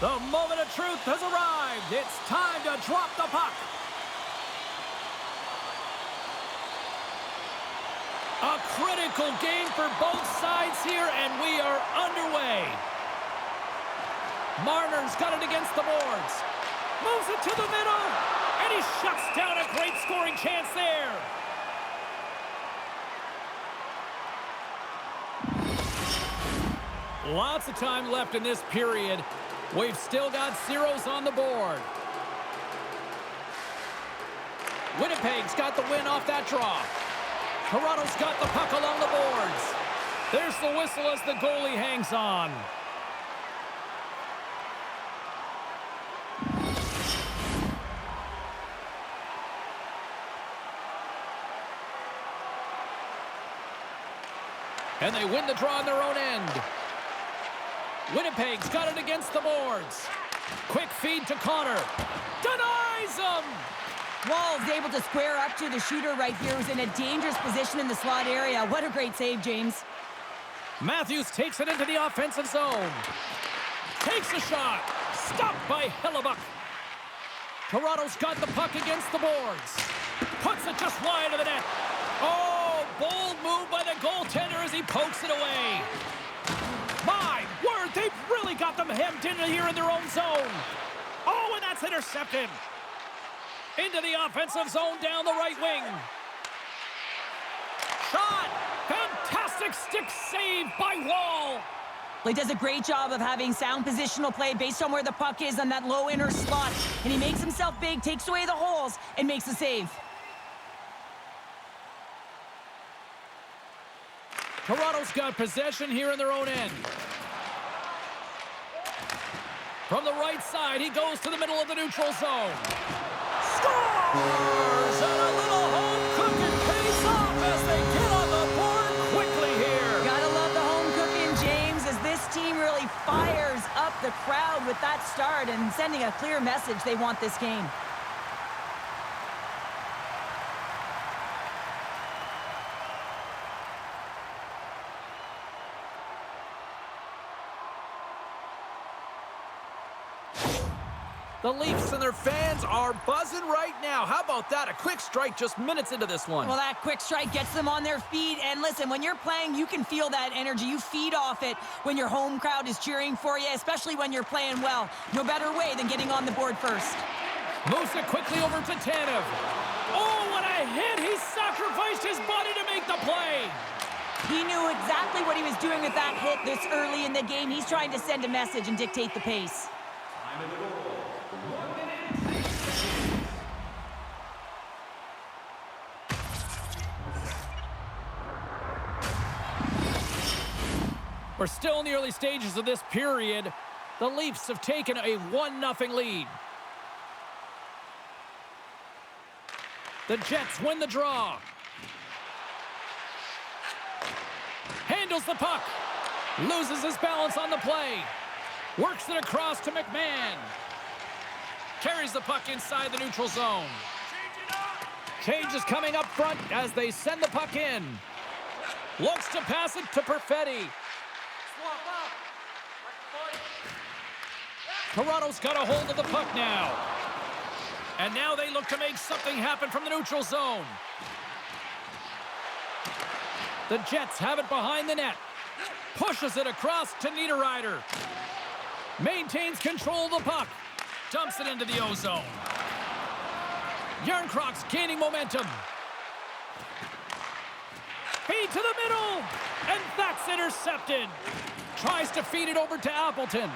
The moment of truth has arrived. It's time to drop the puck. A critical game for both sides here, and we are underway. Marner's got it against the boards. Moves it to the middle, and he shuts down a great scoring chance there. Lots of time left in this period. We've still got zeros on the board. Winnipeg's got the win off that draw. Toronto's got the puck along the boards. There's the whistle as the goalie hangs on. And they win the draw on their own end. Winnipeg's got it against the boards. Quick feed to Connor. Denies him! Wall's able to square up to the shooter right here, who's in a dangerous position in the slot area. What a great save, James. Matthews takes it into the offensive zone. Takes a shot. Stopped by Hellebuck. Toronto's got the puck against the boards. Puts it just wide of the net. Oh, bold move by the goaltender as he pokes it away. My word, they've really got them hemmed in here in their own zone. Oh, and that's intercepted. Into the offensive zone down the right wing. Shot! Fantastic stick save by Wall. He does a great job of having sound positional play based on where the puck is on that low inner slot. And he makes himself big, takes away the holes, and makes the save. Toronto's got possession here in their own end. From the right side, he goes to the middle of the neutral zone. Scores! And a little home cooking pays off as they get on the board quickly here. Gotta love the home cooking, James, as this team really fires up the crowd with that start and sending a clear message they want this game. The Leafs and their fans are buzzing right now. How about that? A quick strike just minutes into this one. Well, that quick strike gets them on their feet. And listen, when you're playing, you can feel that energy. You feed off it when your home crowd is cheering for you, especially when you're playing well. No better way than getting on the board first. Moves it quickly over to Tanev. Oh, what a hit! He sacrificed his body to make the play. He knew exactly what he was doing with that hit this early in the game. He's trying to send a message and dictate the pace. We're still in the early stages of this period. The Leafs have taken a 1-0 lead. The Jets win the draw. Handles the puck. Loses his balance on the play. Works it across to McMahon. Carries the puck inside the neutral zone. Change is coming up front as they send the puck in. Looks to pass it to Perfetti. Toronto's got a hold of the puck now. And now they look to make something happen from the neutral zone. The Jets have it behind the net. Pushes it across to Niederreiter. Maintains control of the puck. Dumps it into the O-zone. Järnkrok's gaining momentum. Feed to the middle. And that's intercepted. Tries to feed it over to Appleton.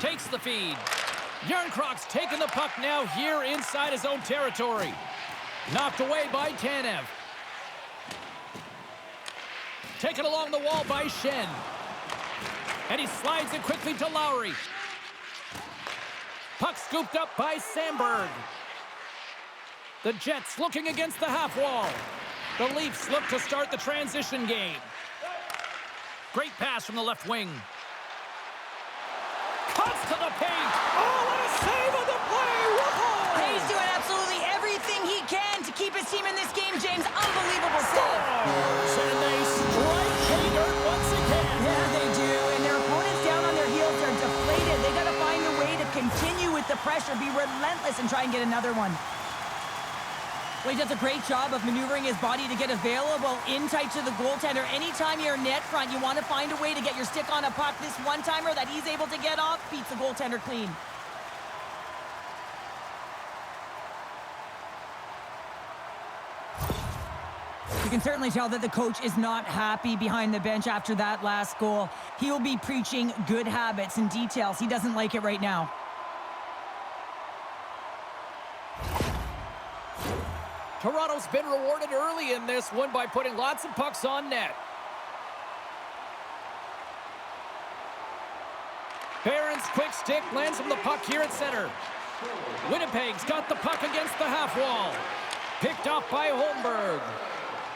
Takes the feed. Järnkrok's taking the puck now here inside his own territory. Knocked away by Tanev. Taken along the wall by Schenn. And he slides it quickly to Lowry. Puck scooped up by Sandberg. The Jets looking against the half wall. The Leafs look to start the transition game. Great pass from the left wing. Cuts to the paint. Oh, what a save on the play! Whoa! He's doing absolutely everything he can to keep his team in this game, James. Unbelievable save. And they strike pay dirt once again. Yeah, they do. And their opponents down on their heels are defending pressure, be relentless, and try and get another one. Well, he does a great job of maneuvering his body to get available in tight to the goaltender. Anytime you're net front, you want to find a way to get your stick on a puck. This one-timer that he's able to get off beats the goaltender clean. You can certainly tell that the coach is not happy behind the bench after that last goal. He will be preaching good habits and details. He doesn't like it right now. Toronto's been rewarded early in this one by putting lots of pucks on net. Barron's quick stick lands him the puck here at center. Winnipeg's got the puck against the half wall. Picked off by Holmberg.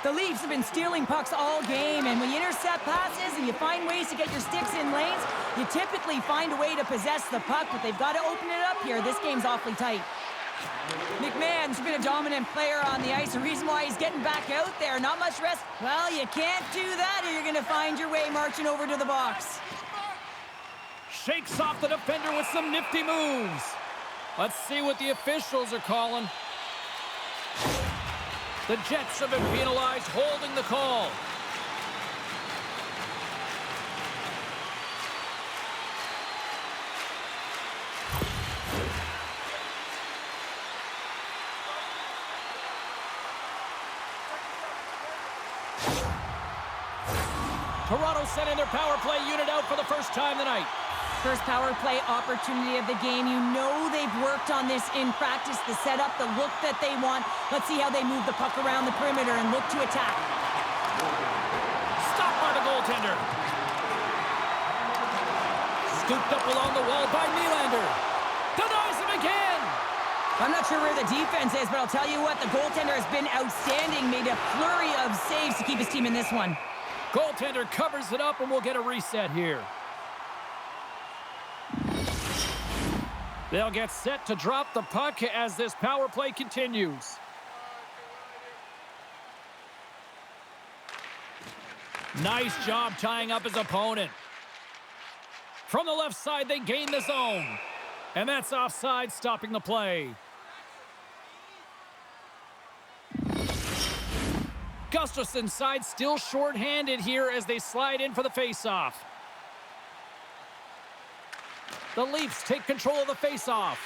The Leafs have been stealing pucks all game, and when you intercept passes and you find ways to get your sticks in lanes, you typically find a way to possess the puck, but they've got to open it up here. This game's awfully tight. McMahon's been a dominant player on the ice. The reason why he's getting back out there, not much rest. Well, you can't do that or you're going to find your way marching over to the box. Shakes off the defender with some nifty moves. Let's see what the officials are calling. The Jets have been penalized, holding the call. Toronto sending their power play unit out for the first time tonight. First power play opportunity of the game. You know they've worked on this in practice, the setup, the look that they want. Let's see how they move the puck around the perimeter and look to attack. Stopped by the goaltender. Scooped up along the wall by Nylander. Denies him again. I'm not sure where the defense is, but I'll tell you what, the goaltender has been outstanding. Made a flurry of saves to keep his team in this one. Goaltender covers it up, and we'll get a reset here. They'll get set to drop the puck as this power play continues. Nice job tying up his opponent. From the left side, they gain the zone. And that's offside, stopping the play. Gustafson's side still short-handed here as they slide in for the faceoff. The Leafs take control of the faceoff.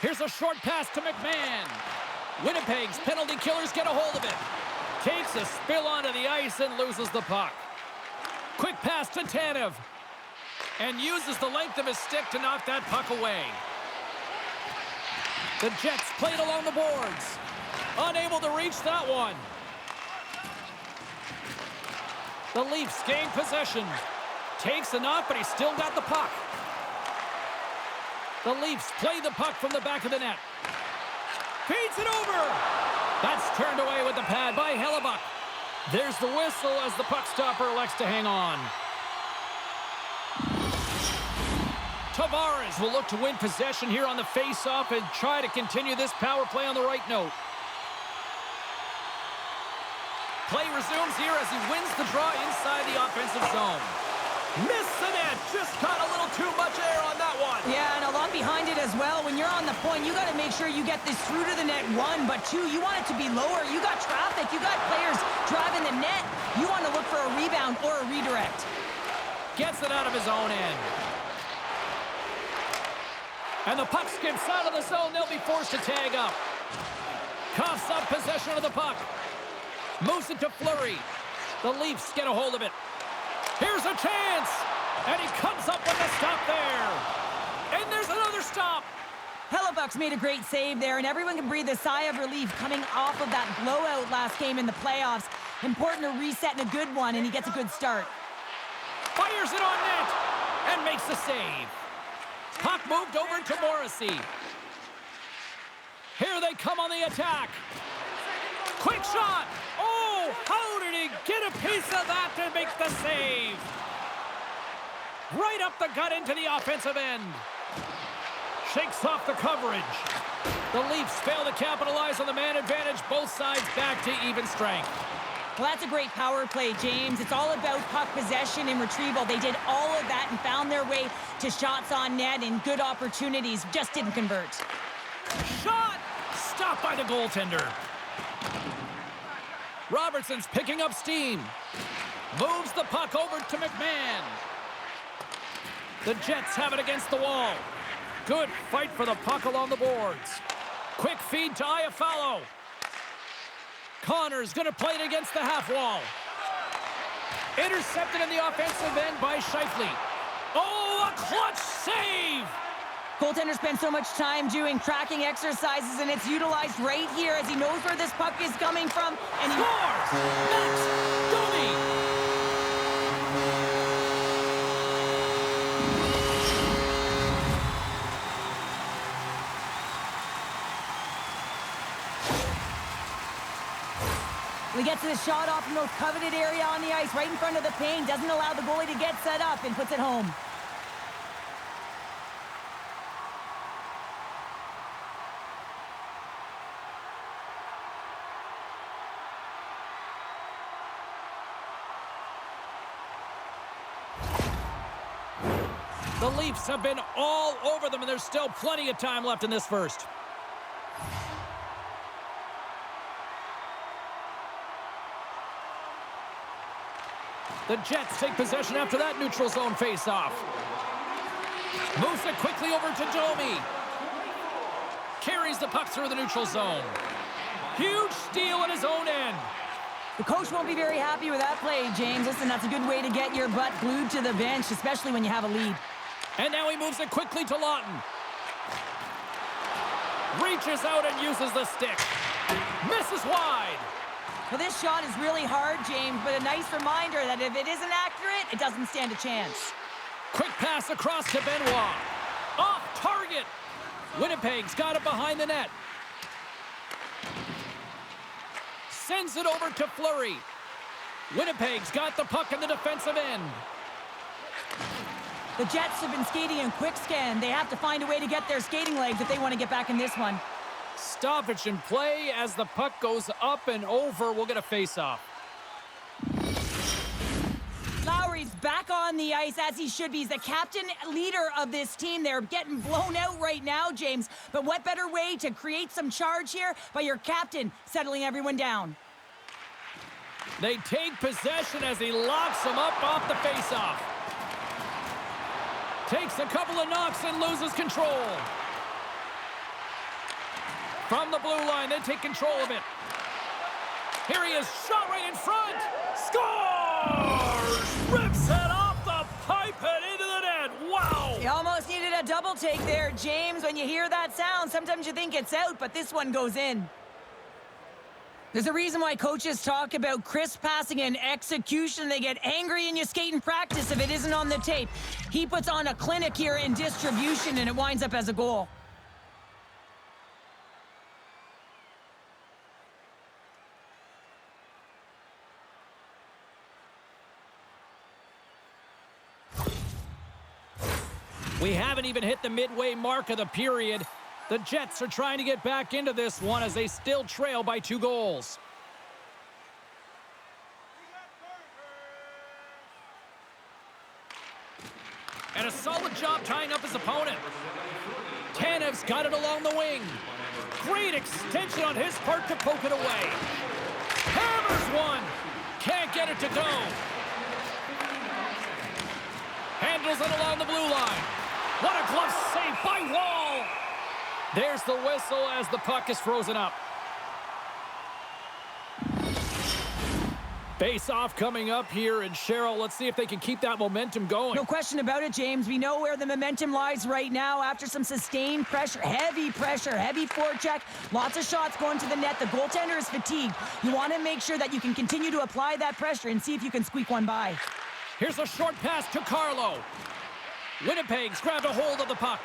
Here's a short pass to McMahon. Winnipeg's penalty killers get a hold of it. Takes a spill onto the ice and loses the puck. Quick pass to Tanev. And uses the length of his stick to knock that puck away. The Jets played along the boards. Unable to reach that one. The Leafs gain possession. Takes a knock, but he's still got the puck. The Leafs play the puck from the back of the net. Feeds it over. That's turned away with the pad by Hellebuck. There's the whistle as the puck stopper elects to hang on. Tavares will look to win possession here on the face-off and try to continue this power play on the right note. Play resumes here as he wins the draw inside the offensive zone. Missed the net. Just got a little too much air on that one. Yeah, and a lot behind it as well. When you're on the point, you got to make sure you get this through to the net, one, but two, you want it to be lower. You got traffic. You got players driving the net. You want to look for a rebound or a redirect. Gets it out of his own end. And the puck skips out of the zone. They'll be forced to tag up. Coughs up possession of the puck. Moves it to Fleury. The Leafs get a hold of it. Here's a chance. And he comes up with a stop there. And there's another stop. Hellebuck's made a great save there, and everyone can breathe a sigh of relief coming off of that blowout last game in the playoffs. Important to reset in a good one, and he gets a good start. Fires it on net and makes the save. Puck moved over to Morrissey. Here they come on the attack. Quick shot. Oh, how did he get a piece of that to make the save? Right up the gut into the offensive end. Shakes off the coverage. The Leafs fail to capitalize on the man advantage. Both sides back to even strength. Well, that's a great power play, James. It's all about puck possession and retrieval. They did all of that and found their way to shots on net and good opportunities. Just didn't convert. Shot! Stopped by the goaltender. Robertson's picking up steam. Moves the puck over to McMahon. The Jets have it against the wall. Good fight for the puck along the boards. Quick feed to Iafallo. Connor's going to play it against the half wall. Intercepted in the offensive end by Scheifele. Oh, a clutch save! Goaltender spends so much time doing tracking exercises, and it's utilized right here as he knows where this puck is coming from. And he scores! Max Domi! He gets the shot off the most coveted area on the ice, right in front of the paint, doesn't allow the goalie to get set up, and puts it home. The Leafs have been all over them, and there's still plenty of time left in this first. The Jets take possession after that neutral zone face-off. Moves it quickly over to Domi. Carries the puck through the neutral zone. Huge steal at his own end. The coach won't be very happy with that play, James. Listen, that's a good way to get your butt glued to the bench, especially when you have a lead. And now he moves it quickly to Lawton. Reaches out and uses the stick. Misses wide. Well, this shot is really hard, James, but a nice reminder that if it isn't accurate, it doesn't stand a chance. Quick pass across to Benoit. Off target. Winnipeg's got it behind the net. Sends it over to Fleury. Winnipeg's got the puck in the defensive end. The Jets have been skating in quick scan. They have to find a way to get their skating legs if they want to get back in this one. Stoppage in play as the puck goes up and over. We'll get a face-off. Lowry's back on the ice as he should be. He's the captain leader of this team. They're getting blown out right now, James. But what better way to create some charge here by your captain settling everyone down? They take possession as he locks them up off the face-off. Takes a couple of knocks and loses control. From the blue line, they take control of it. Here he is, shot right in front. Scores! Rips it off the pipe and into the net. Wow! You almost needed a double take there, James. When you hear that sound, sometimes you think it's out, but this one goes in. There's a reason why coaches talk about crisp passing and execution. They get angry in your skate in practice if it isn't on the tape. He puts on a clinic here in distribution, and it winds up as a goal. We haven't even hit the midway mark of the period. The Jets are trying to get back into this one as they still trail by 2 goals. And a solid job tying up his opponent. Tanev's got it along the wing. Great extension on his part to poke it away. Hammers one. Can't get it to go. Handles it along the blue line. What a glove save by Wall. There's the whistle as the puck is frozen up. Face-off coming up here, and Cheryl, let's see if they can keep that momentum going. No question about it, James. We know where the momentum lies right now after some sustained pressure, heavy forecheck, lots of shots going to the net. The goaltender is fatigued. You want to make sure that you can continue to apply that pressure and see if you can squeak one by. Here's a short pass to Carlo. Winnipeg's grabbed a hold of the puck.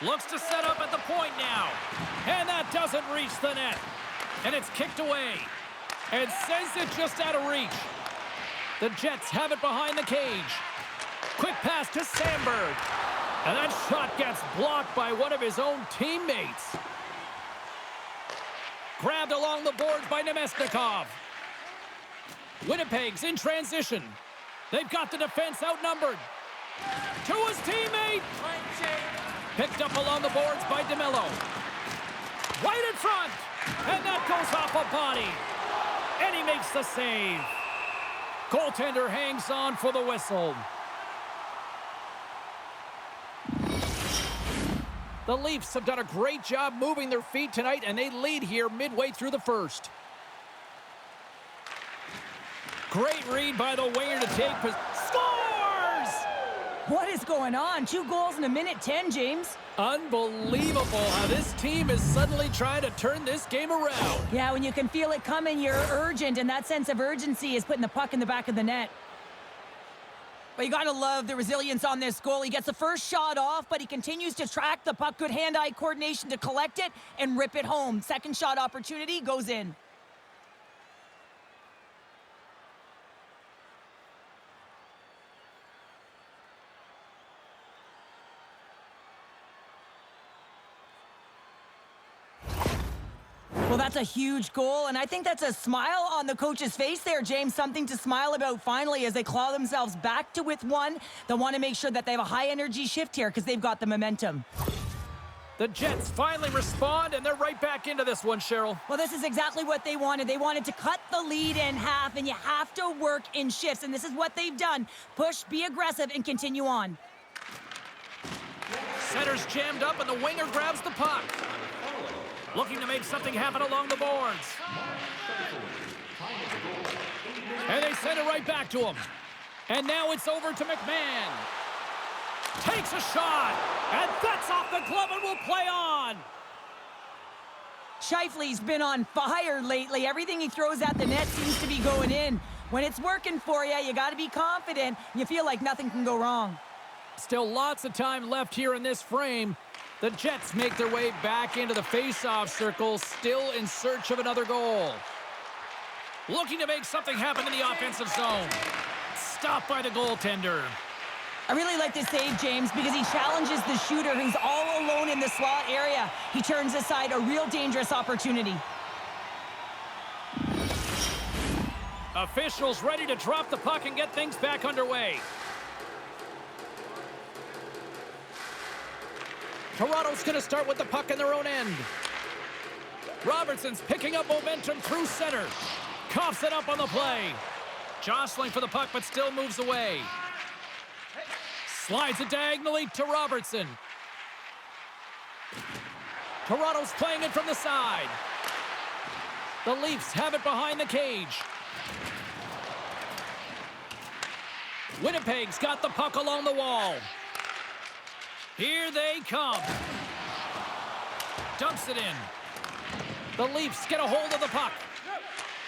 Looks to set up at the point now. And that doesn't reach the net. And it's kicked away. And sends it just out of reach. The Jets have it behind the cage. Quick pass to Sandberg. And that shot gets blocked by one of his own teammates. Grabbed along the boards by Nemesnikov. Winnipeg's in transition. They've got the defense outnumbered. To his teammate. Picked up along the boards by DeMello. Right in front. And that goes off a body. And he makes the save. Goaltender hangs on for the whistle. The Leafs have done a great job moving their feet tonight, and they lead here midway through the first. Great read by the winger to take. Scores! What is going on? 2 goals in a minute 10, James. Unbelievable how this team is suddenly trying to turn this game around. Yeah, when you can feel it coming, you're urgent, and that sense of urgency is putting the puck in the back of the net. But you gotta love the resilience on this goal. He gets the first shot off, but he continues to track the puck. Good hand-eye coordination to collect it and rip it home. Second shot opportunity goes in. Well, that's a huge goal, and I think that's a smile on the coach's face there, James. Something to smile about finally as they claw themselves back to with one. They want to make sure that they have a high-energy shift here because they've got the momentum. The Jets finally respond, and they're right back into this one, Cheryl. Well, this is exactly what they wanted. They wanted to cut the lead in half, and you have to work in shifts, and this is what they've done. Push, be aggressive, and continue on. Center's jammed up, and the winger grabs the puck. Looking to make something happen along the boards. And they send it right back to him. And now it's over to McMahon. Takes a shot. And that's off the glove and will play on. Scheifele's been on fire lately. Everything he throws at the net seems to be going in. When it's working for you, you got to be confident. You feel like nothing can go wrong. Still lots of time left here in this frame. The Jets make their way back into the face-off circle, still in search of another goal. Looking to make something happen in the offensive zone. Stopped by the goaltender. I really like this save, James, because he challenges the shooter who's all alone in the slot area. He turns aside a real dangerous opportunity. Officials ready to drop the puck and get things back underway. Toronto's going to start with the puck in their own end. Robertson's picking up momentum through center. Coughs it up on the play. Jostling for the puck, but still moves away. Slides it diagonally to Robertson. Toronto's playing it from the side. The Leafs have it behind the cage. Winnipeg's got the puck along the wall. Here they come. Dumps it in. The Leafs get a hold of the puck.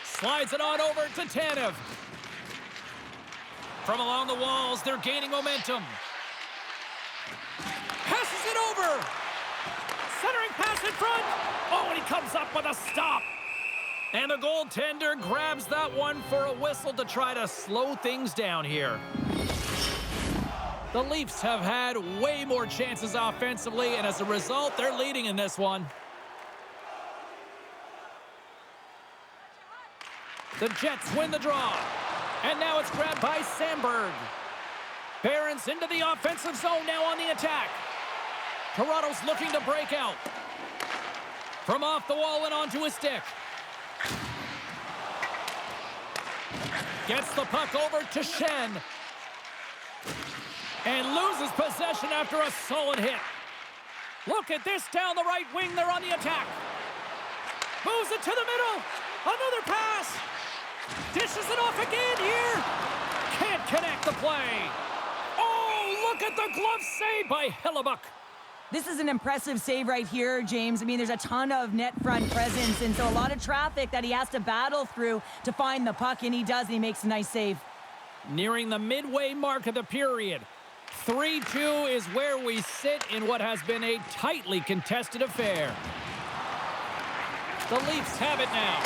Slides it on over to Tanev. From along the walls, they're gaining momentum. Passes it over. Centering pass in front. Oh, and he comes up with a stop. And the goaltender grabs that one for a whistle to try to slow things down here. The Leafs have had way more chances offensively, and as a result, they're leading in this one. The Jets win the draw. And now it's grabbed by Sandberg. Barons into the offensive zone now on the attack. Toronto's looking to break out. From off the wall and onto his stick. Gets the puck over to Shen. And loses possession after a solid hit. Look at this down the right wing. They're on the attack. Moves it to the middle. Another pass. Dishes it off again here. Can't connect the play. Oh, look at the glove save by Hellebuck. This is an impressive save right here, James. I mean, there's a ton of net front presence, and so a lot of traffic that he has to battle through to find the puck, and he does, and he makes a nice save. Nearing the midway mark of the period. 3-2 is where we sit in what has been a tightly contested affair. The Leafs have it now.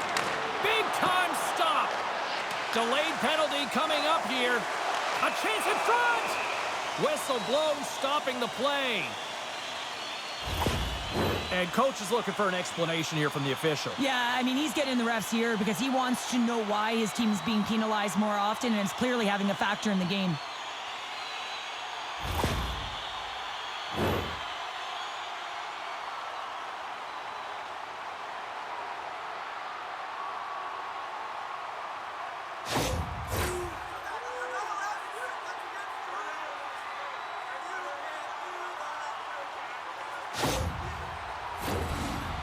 Big time stop. Delayed penalty coming up here. A chance in front. Whistle blown, stopping the play. And coach is looking for an explanation here from the official. Yeah, I mean, he's getting the refs here because he wants to know why his team is being penalized more often, and it's clearly having a factor in the game.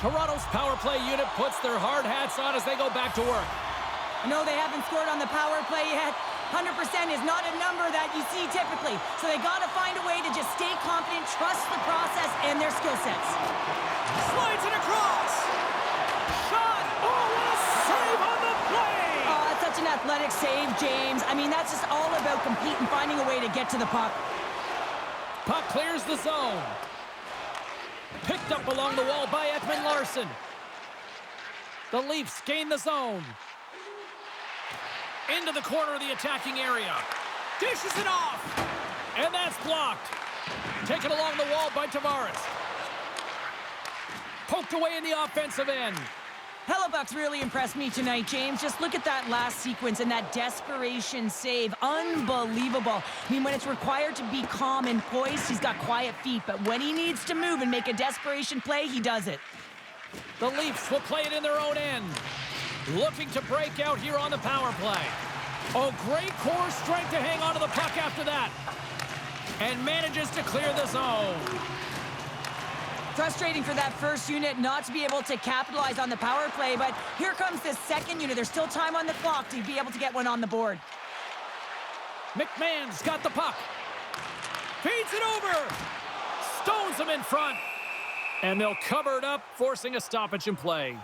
Toronto's power play unit puts their hard hats on as they go back to work. No, they haven't scored on the power play yet. 100% is not a number that you see typically. So they got to find a way to just stay confident, trust the process and their skill sets. Slides it across. Shot. Oh, what a save on the play. Oh, that's such an athletic save, James. I mean, that's just all about competing, finding a way to get to the puck. Puck clears the zone. Picked up along the wall by Ekman Larson. The Leafs gain the zone. Into the corner of the attacking area. Dishes it off. And that's blocked. Taken along the wall by Tavares. Poked away in the offensive end. Hellebuck's really impressed me tonight, James. Just look at that last sequence and that desperation save. Unbelievable. I mean, when it's required to be calm and poised, he's got quiet feet. But when he needs to move and make a desperation play, he does it. The Leafs will play it in their own end. Looking to break out here on the power play. Oh, great core strength to hang on to the puck after that. And manages to clear the zone. Frustrating for that first unit not to be able to capitalize on the power play, but here comes the second unit. There's still time on the clock to be able to get one on the board. McMahon's got the puck. Feeds it over. Stones him in front. And they'll cover it up, forcing a stoppage in play.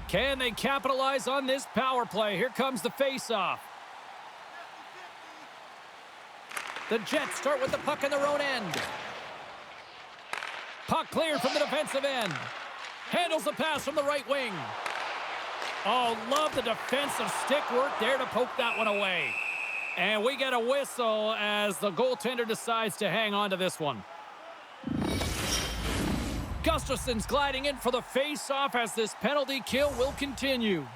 Can they capitalize on this power play? Here comes the face-off. The Jets start with the puck in their own end. Puck cleared from the defensive end. Handles the pass from the right wing. Oh, love the defensive stick work there to poke that one away. And we get a whistle as the goaltender decides to hang on to this one. Gustafson's gliding in for the face-off as this penalty kill will continue.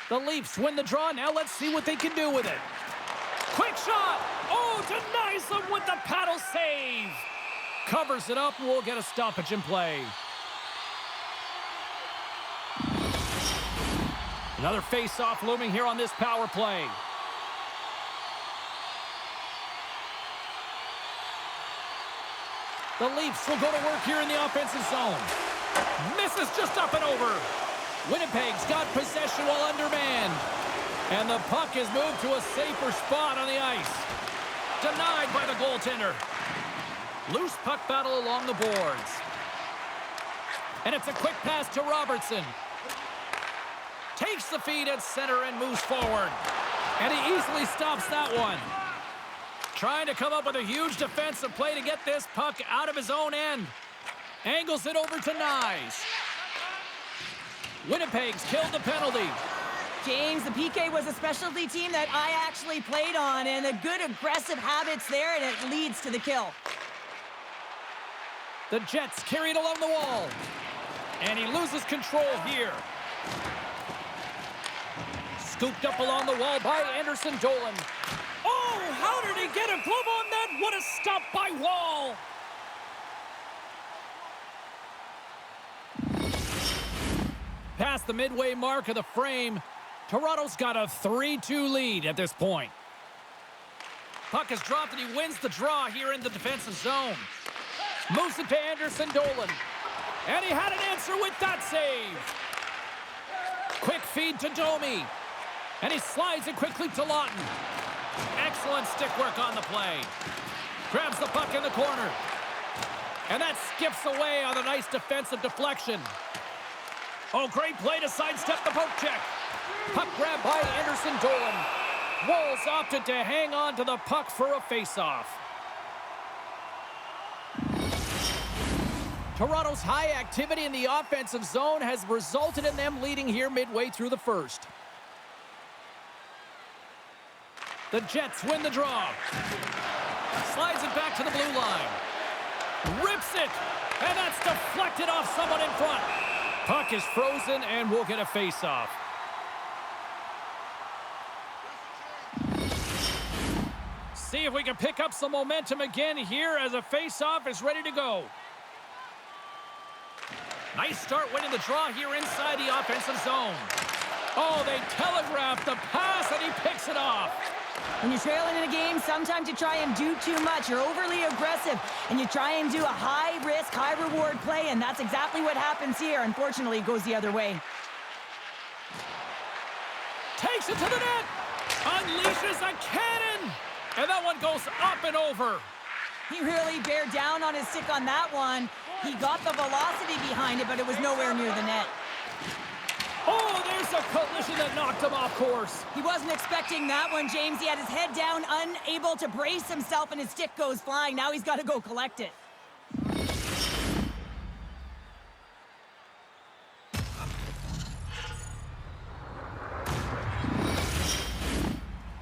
The Leafs win the draw. Now let's see what they can do with it. Quick shot. Oh, denies them with the paddle save. Covers it up and we'll get a stoppage in play. Another face-off looming here on this power play. The Leafs will go to work here in the offensive zone. Misses just up and over. Winnipeg's got possession while undermanned. And the puck is moved to a safer spot on the ice. Denied by the goaltender. Loose puck battle along the boards. And it's a quick pass to Robertson. Takes the feed at center and moves forward. And he easily stops that one. Trying to come up with a huge defensive play to get this puck out of his own end. Angles it over to Nyes. Winnipeg's killed the penalty. James, the PK was a specialty team that I actually played on, and the good aggressive habits there, and it leads to the kill. The Jets carry it along the wall. And he loses control here. Scooped up along the wall by Anderson Dolan. Oh, how did he get a glove on that? What a stop by Wall. Past the midway mark of the frame, Toronto's got a 3-2 lead at this point. Puck is dropped and he wins the draw here in the defensive zone. Moves it to Anderson Dolan. And he had an answer with that save. Quick feed to Domi. And he slides it quickly to Lawton. Excellent stick work on the play. Grabs the puck in the corner. And that skips away on a nice defensive deflection. Oh, great play to sidestep the poke check. Puck grab by Anderson Dolan. Wolves opted to hang on to the puck for a face-off. Toronto's high activity in the offensive zone has resulted in them leading here midway through the first. The Jets win the draw. Slides it back to the blue line. Rips it. And that's deflected off someone in front. Puck is frozen, and we'll get a face-off. See if we can pick up some momentum again here as a face-off is ready to go. Nice start winning the draw here inside the offensive zone. Oh, they telegraphed the pass, and he picks it off. When you're trailing in a game, sometimes you try and do too much. You're overly aggressive, and you try and do a high-risk, high-reward play, and that's exactly what happens here. Unfortunately, it goes the other way. Takes it to the net. Unleashes a cannon. And that one goes up and over. He really bared down on his stick on that one. He got the velocity behind it, but it was nowhere near the net. Oh, there's a collision that knocked him off course. He wasn't expecting that one, James. He had his head down, unable to brace himself, and his stick goes flying. Now he's got to go collect it.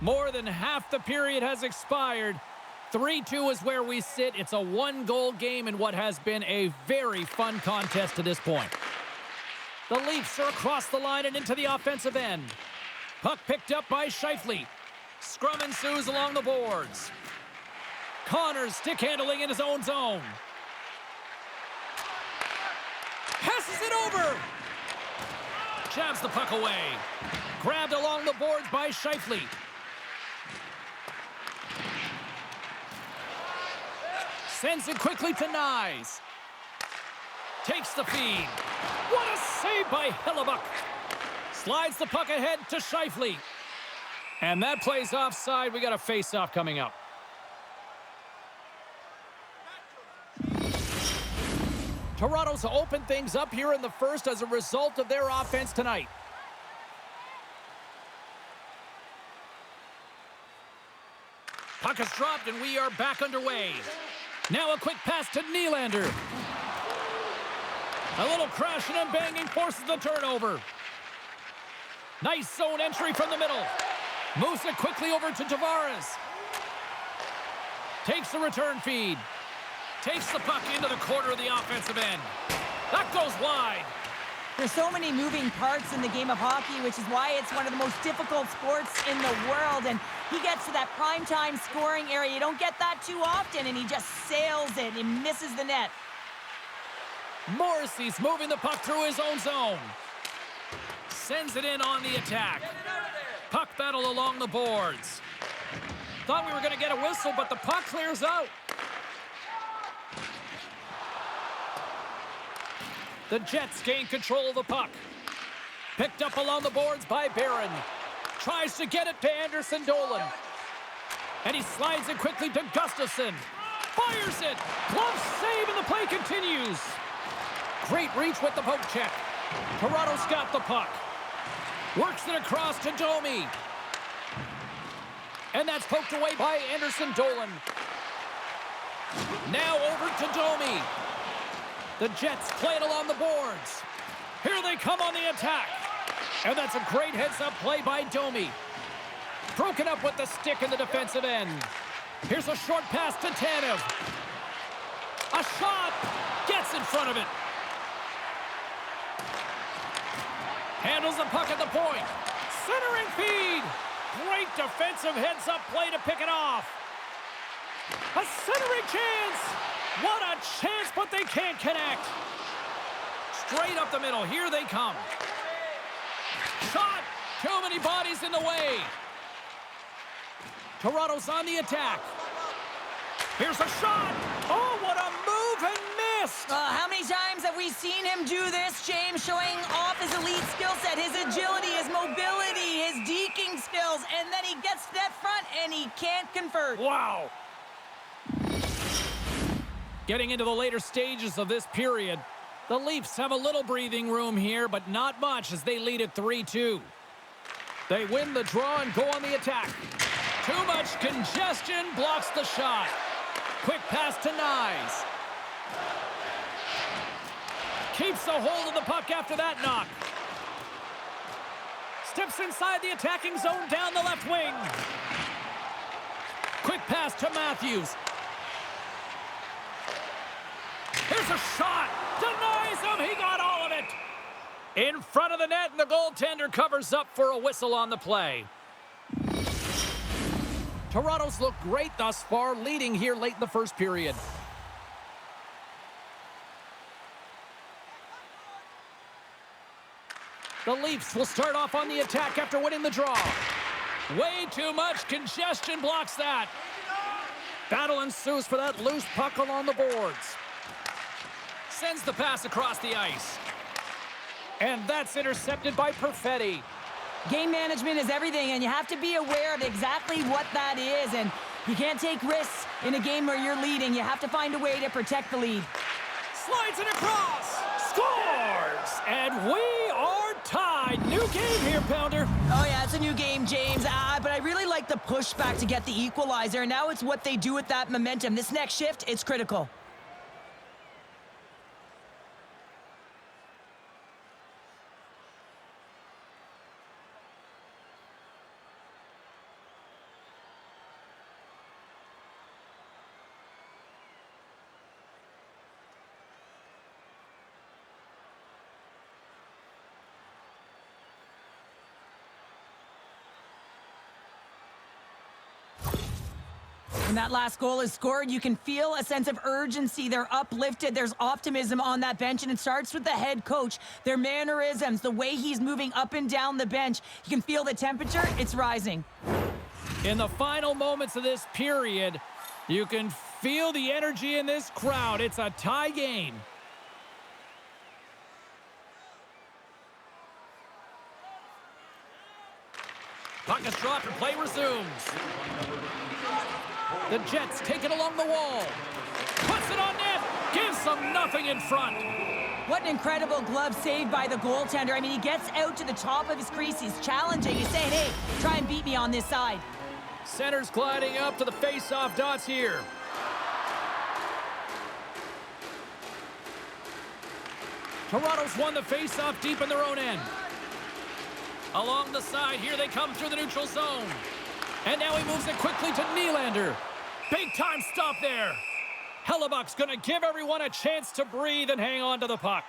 More than half the period has expired. 3-2 is where we sit. It's a one-goal game in what has been a very fun contest to this point. The Leafs are across the line and into the offensive end. Puck picked up by Scheifele. Scrum ensues along the boards. Connors stick handling in his own zone. Passes it over. Jabs the puck away. Grabbed along the boards by Scheifele. Sends it quickly to Nyes. Takes the feed. What a save by Hellebuck. Slides the puck ahead to Scheifele. And that plays offside. We got a face-off coming up. Toronto's opened things up here in the first as a result of their offense tonight. Puck is dropped and we are back underway. Now a quick pass to Nylander. A little crashing and banging forces the turnover. Nice zone entry from the middle. Moves it quickly over to Tavares. Takes the return feed. Takes the puck into the corner of the offensive end. That goes wide. There's so many moving parts in the game of hockey, which is why it's one of the most difficult sports in the world. And he gets to that primetime scoring area. You don't get that too often, and he just sails it and misses the net. Morrissey's moving the puck through his own zone. Sends it in on the attack. Puck battle along the boards. Thought we were going to get a whistle, but the puck clears out. The Jets gain control of the puck. Picked up along the boards by Barron. Tries to get it to Anderson Dolan. And he slides it quickly to Gustafsson. Fires it. Glove save and the play continues. Great reach with the poke check. Toronto's got the puck. Works it across to Domi. And that's poked away by Anderson Dolan. Now over to Domi. The Jets play it along the boards. Here they come on the attack. And that's a great heads-up play by Domi. Broken up with the stick in the defensive end. Here's a short pass to Tanev. A shot. Gets in front of it. Handles the puck at the point. Centering feed. Great defensive heads-up play to pick it off. A centering chance. What a chance, but they can't connect. Straight up the middle. Here they come. Shot. Too many bodies in the way. Toronto's on the attack. Here's a shot. Oh, what a move and missed. How many times have we seen him do this, James, showing off his elite skill set, his agility, his mobility, his deking skills, and then he gets to that front and he can't convert. Wow. Getting into the later stages of this period, the Leafs have a little breathing room here, but not much as they lead at 3-2. They win the draw and go on the attack. Too much congestion blocks the shot. Quick pass to Nyes. Keeps a hold of the puck after that knock. Steps inside the attacking zone down the left wing. Quick pass to Matthews. Here's a shot. Denies him. He got all of it. In front of the net, and the goaltender covers up for a whistle on the play. Toronto's looked great thus far, leading here late in the first period. The Leafs will start off on the attack after winning the draw. Way too much congestion blocks that. Battle ensues for that loose puck along the boards. Sends the pass across the ice. And that's intercepted by Perfetti. Game management is everything, and you have to be aware of exactly what that is. And you can't take risks in a game where you're leading. You have to find a way to protect the lead. Slides it across. Scores! And we are tied. New game here, Pounder. Oh, yeah, it's a new game, James. But I really like the pushback to get the equalizer. And now it's what they do with that momentum. This next shift, it's critical. When that last goal is scored, you can feel a sense of urgency. They're uplifted. There's optimism on that bench, and it starts with the head coach. Their mannerisms, the way he's moving up and down the bench. You can feel the temperature. It's rising. In the final moments of this period, you can feel the energy in this crowd. It's a tie game. Puck is dropped and play resumes. The Jets take it along the wall. Puts it on net. Gives them nothing in front. What an incredible glove save by the goaltender. I mean, he gets out to the top of his crease. He's challenging. He's saying, hey, try and beat me on this side. Center's gliding up to the face-off dots here. Toronto's won the face-off deep in their own end. Along the side, here they come through the neutral zone. And now he moves it quickly to Nylander. Big time stop there. Hellebuck's going to give everyone a chance to breathe and hang on to the puck.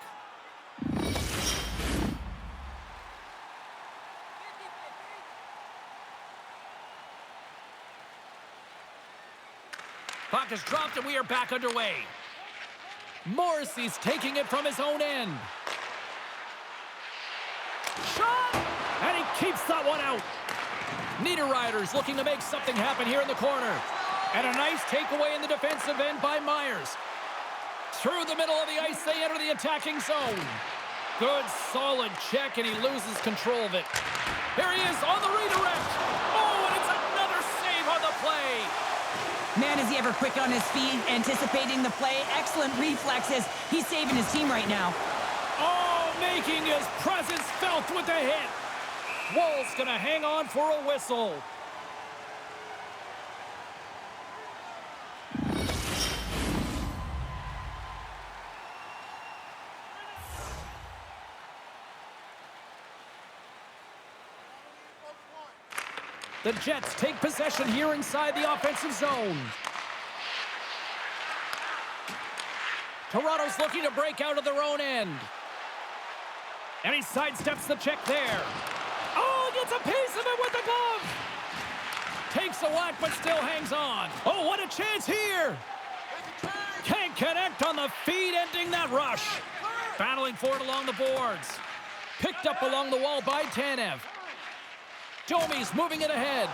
Puck is dropped and we are back underway. Morrissey's taking it from his own end. Shot! And he keeps that one out. Niederreiter's looking to make something happen here in the corner. And a nice takeaway in the defensive end by Myers. Through the middle of the ice, they enter the attacking zone. Good, solid check, and he loses control of it. Here he is on the redirect. Oh, and it's another save on the play. Man, is he ever quick on his feet, anticipating the play. Excellent reflexes. He's saving his team right now. Oh, making his presence felt with the hit. Woll's going to hang on for a whistle. The Jets take possession here inside the offensive zone. Toronto's looking to break out of their own end. And he sidesteps the check there. Oh, gets a piece of it with the glove. Takes a whack, but still hangs on. Oh, what a chance here. Can't connect on the feed, ending that rush. Battling for it along the boards. Picked up along the wall by Tanev. Domi's moving it ahead.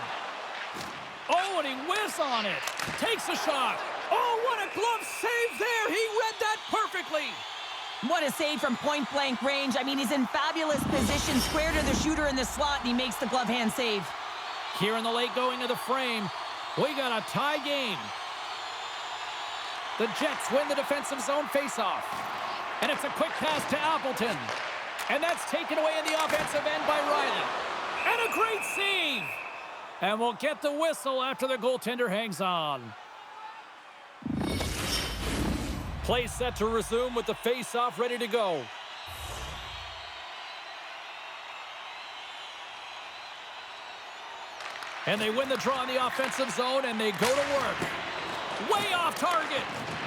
Oh, and he whiffs on it. Takes a shot. Oh, what a glove save there. He read that perfectly. What a save from point-blank range. I mean, he's in fabulous position, square to the shooter in the slot, and he makes the glove hand save. Here in the late going of the frame, we got a tie game. The Jets win the defensive zone faceoff. And it's a quick pass to Appleton. And that's taken away in the offensive end by Riley. And a great save! And we'll get the whistle after the goaltender hangs on. Play set to resume with the face-off ready to go. And they win the draw in the offensive zone, and they go to work. Way off target.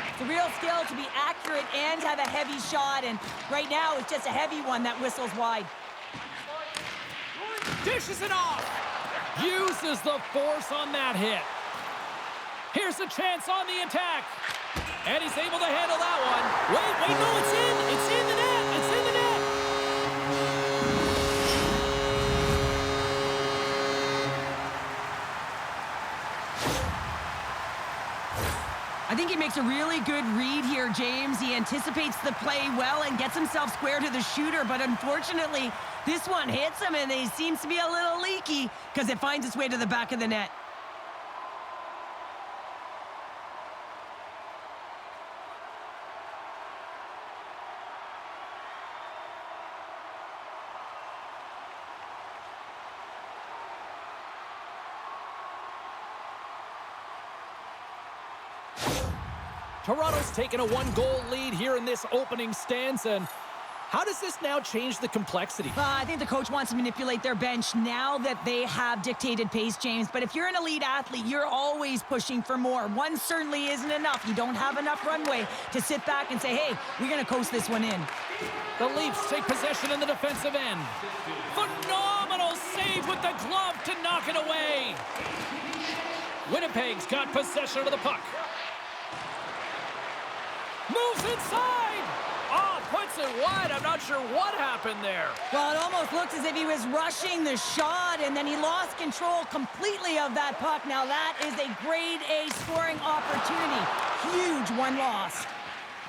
It's a real skill to be accurate and have a heavy shot, and right now it's just a heavy one that whistles wide. Dishes it off. Uses the force on that hit. Here's a chance on the attack. And he's able to handle that one. Wait, no, it's in. It's in the net. It's in the net. I think he makes a really good read here, James. He anticipates the play well and gets himself square to the shooter, but unfortunately, this one hits him, and he seems to be a little leaky because it finds its way to the back of the net. Toronto's taken a one-goal lead here in this opening stanza. And how does this now change the complexity? I think the coach wants to manipulate their bench now that they have dictated pace, James. But if you're an elite athlete, you're always pushing for more. One certainly isn't enough. You don't have enough runway to sit back and say, hey, we're going to coast this one in. The Leafs take possession in the defensive end. Phenomenal save with the glove to knock it away. Winnipeg's got possession of the puck. Moves inside. Oh, puts it wide. I'm not sure what happened there. Well, it almost looks as if he was rushing the shot, and then he lost control completely of that puck. Now, that is a grade A scoring opportunity. Huge one loss.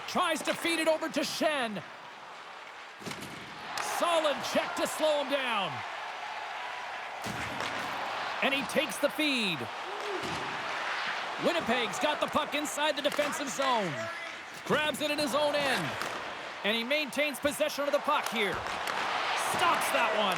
Tries to feed it over to Shen. Solid check to slow him down. And he takes the feed. Winnipeg's got the puck inside the defensive zone. Grabs it in his own end. And he maintains possession of the puck here. Stops that one.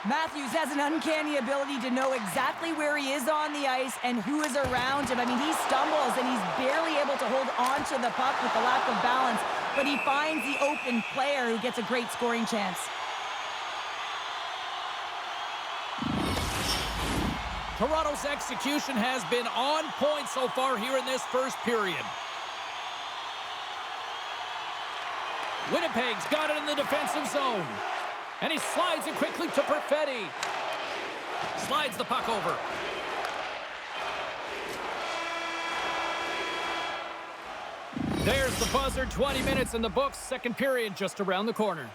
Matthews has an uncanny ability to know exactly where he is on the ice and who is around him. I mean, he stumbles and he's barely able to hold on to the puck with the lack of balance, but he finds the open player who gets a great scoring chance. Toronto's execution has been on point so far here in this first period. Winnipeg's got it in the defensive zone. And he slides it quickly to Perfetti. Slides the puck over. There's the buzzer. 20 minutes in the books. Second period just around the corner.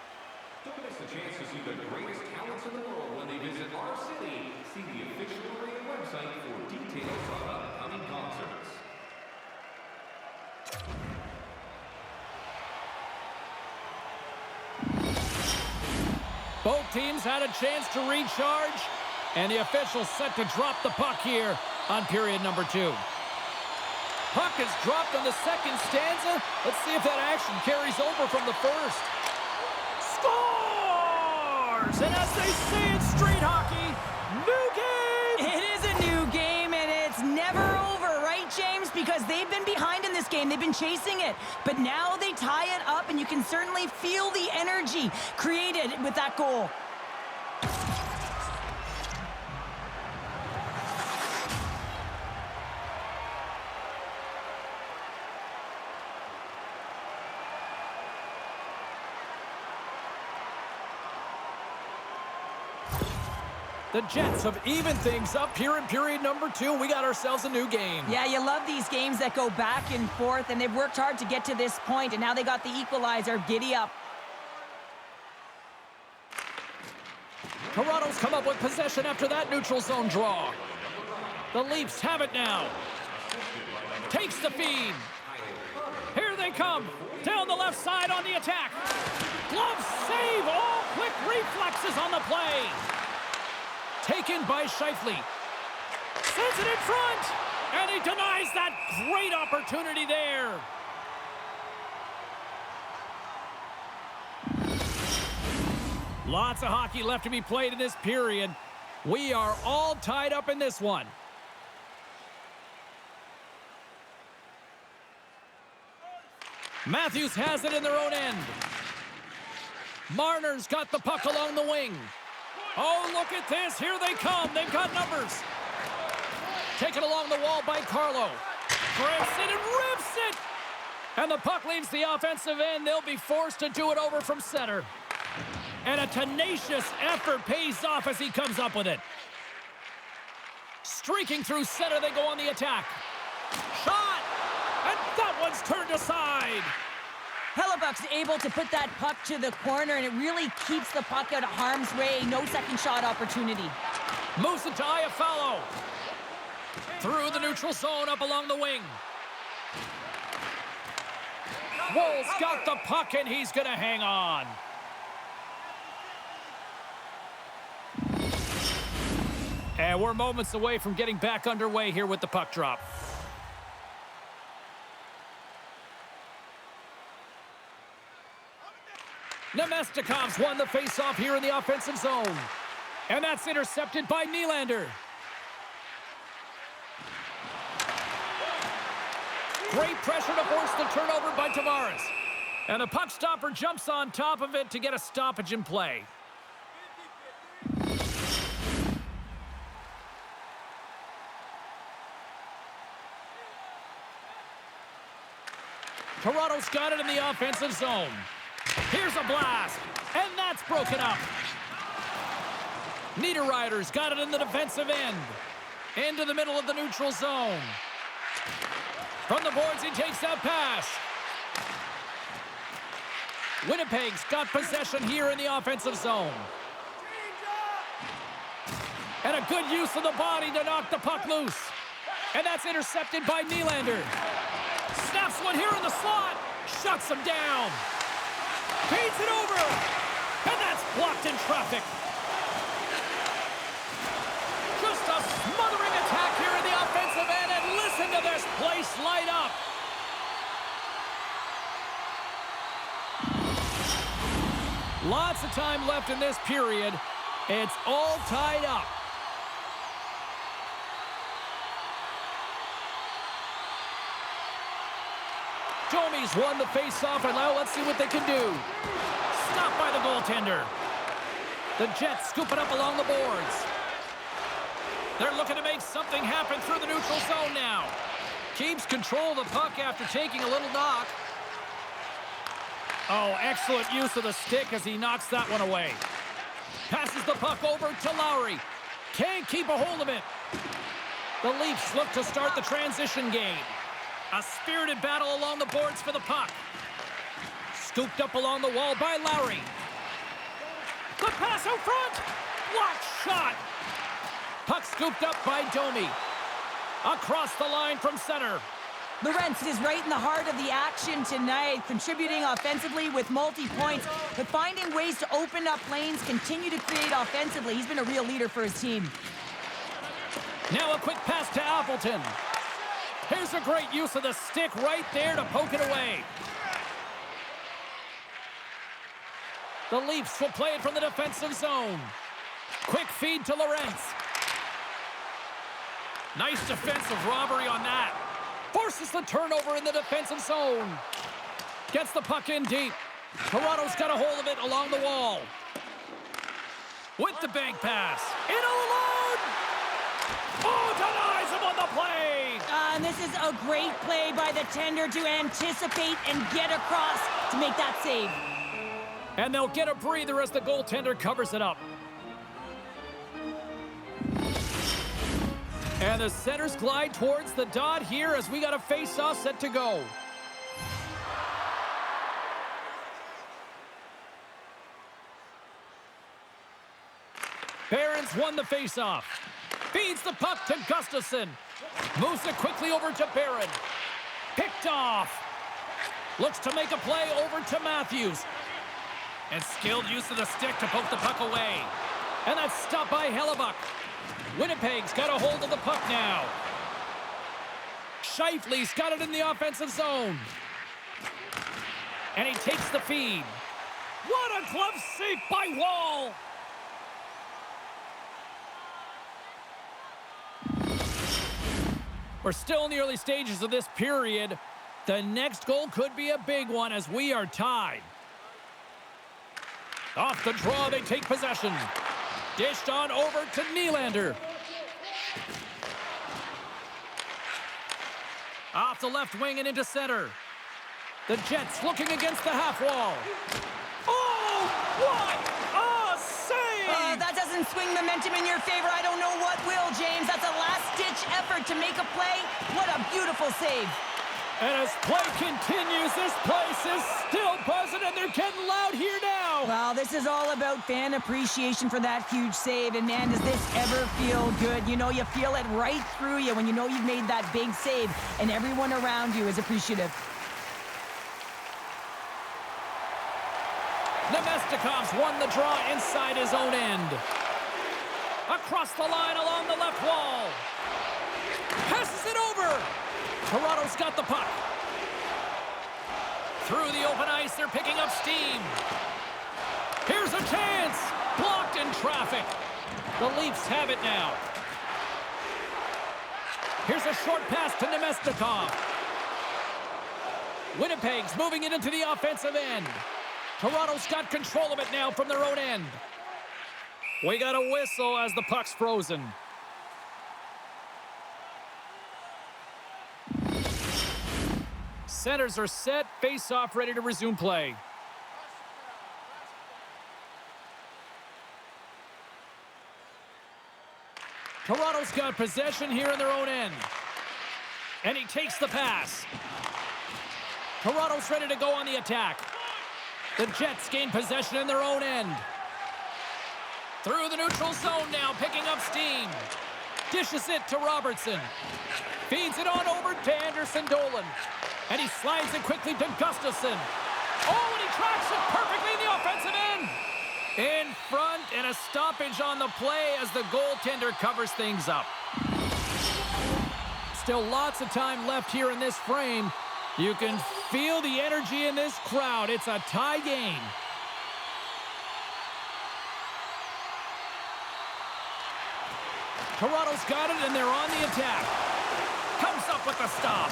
Don't miss the chance to see the greatest talents in the world when they visit our city. See the official arena website for details on upcoming concerts. Both teams had a chance to recharge, and the officials set to drop the puck here on period number 2. Puck is dropped on the second stanza. Let's see if that action carries over from the first. Scores! And as they say in street hockey, new game! It is a new game, and it's never over, right, James? Because they've been behind in this game. They've been chasing it. But now they tie it up, and you can certainly feel the energy created with that goal. The Jets have evened things up here in period number 2. We got ourselves a new game. Yeah, you love these games that go back and forth, and they've worked hard to get to this point, and now they got the equalizer. Giddy up. Toronto's come up with possession after that neutral zone draw. The Leafs have it now. Takes the feed. Here they come. Down the left side on the attack. Glove save. All quick reflexes on the play. Taken by Scheifele. Sends it in front. And he denies that great opportunity there. Lots of hockey left to be played in this period. We are all tied up in this one. Matthews has it in their own end. Marner's got the puck along the wing. Oh, look at this. Here they come. They've got numbers. Taken along the wall by Carlo. Grips it and rips it. And the puck leaves the offensive end. They'll be forced to do it over from center. And a tenacious effort pays off as he comes up with it. Streaking through center, they go on the attack. Shot! And that one's turned aside. Hellebuck's able to put that puck to the corner, and it really keeps the puck out of harm's way. No second shot opportunity. Moves it to Iafallo. Through the neutral zone, up along the wing. Woll's got the puck, and he's going to hang on. And we're moments away from getting back underway here with the puck drop. Nemestikov's won the faceoff here in the offensive zone. And that's intercepted by Nylander. Great pressure to force the turnover by Tavares. And the puck stopper jumps on top of it to get a stoppage in play. Toronto's got it in the offensive zone. Here's a blast, and that's broken up. Niederreiter's got it in the defensive end. Into the middle of the neutral zone. From the boards, he takes that pass. Winnipeg's got possession here in the offensive zone. And a good use of the body to knock the puck loose. And that's intercepted by Nylander. Snaps one here in the slot. Shuts him down. Feeds it over. And that's blocked in traffic. Just a smothering attack here in the offensive end. And listen to this place light up. Lots of time left in this period. It's all tied up. Domi's won the faceoff, and now let's see what they can do. Stopped by the goaltender. The Jets scoop it up along the boards. They're looking to make something happen through the neutral zone now. Keeps control of the puck after taking a little knock. Oh, excellent use of the stick as he knocks that one away. Passes the puck over to Lowry. Can't keep a hold of it. The Leafs look to start the transition game. A spirited battle along the boards for the puck. Scooped up along the wall by Lowry. The pass out front. Blocked shot. Puck scooped up by Domi. Across the line from center. Lorentz is right in the heart of the action tonight, contributing offensively with multi-points, but finding ways to open up lanes, continue to create offensively. He's been a real leader for his team. Now a quick pass to Appleton. Here's a great use of the stick right there to poke it away. The Leafs will play it from the defensive zone. Quick feed to Lorentz. Nice defensive robbery on that. Forces the turnover in the defensive zone. Gets the puck in deep. Toronto's got a hold of it along the wall. With the bank pass. In alone! Oh, denies him on the play! And this is a great play by the tender to anticipate and get across to make that save. And they'll get a breather as the goaltender covers it up. And the centers glide towards the dot here as we got a face-off set to go. Barron's won the face-off. Feeds the puck to Gustafsson. Moves it quickly over to Barron. Picked off. Looks to make a play over to Matthews. And skilled use of the stick to poke the puck away. And that's stopped by Hellebuck. Winnipeg's got a hold of the puck now. Scheifele's got it in the offensive zone. And he takes the feed. What a glove save by Wall! We're still in the early stages of this period. The next goal could be a big one as we are tied. Off the draw, they take possession. Dished on over to Nylander. Off the left wing and into center. The Jets looking against the half wall. Oh, what a save! That doesn't swing momentum in your favor. I don't know what will, James. That's a last-ditch effort to make a play. What a beautiful save. And as play continues, this place is still buzzing, and they're getting loud here now. Well, this is all about fan appreciation for that huge save. And, man, does this ever feel good? You know, you feel it right through you when you know you've made that big save, and everyone around you is appreciative. Nemestikov's won the draw inside his own end. Across the line along the left wall. Passes it over. Toronto's got the puck. Through the open ice, they're picking up steam. Here's a chance. Blocked in traffic. The Leafs have it now. Here's a short pass to Nemestikov. Winnipeg's moving it into the offensive end. Toronto's got control of it now from their own end. We got a whistle as the puck's frozen. Centers are set, face-off ready to resume play. Toronto's got possession here in their own end. And he takes the pass. Toronto's ready to go on the attack. The Jets gain possession in their own end. Through the neutral zone now, picking up steam. Dishes it to Robertson. Feeds it on over to Anderson Dolan. And he slides it quickly to Gustafsson. Oh, and he tracks it perfectly in the offensive end. In front, and a stoppage on the play as the goaltender covers things up. Still lots of time left here in this frame. You can feel the energy in this crowd. It's a tie game. Toronto's got it, and they're on the attack. Comes up with the stop.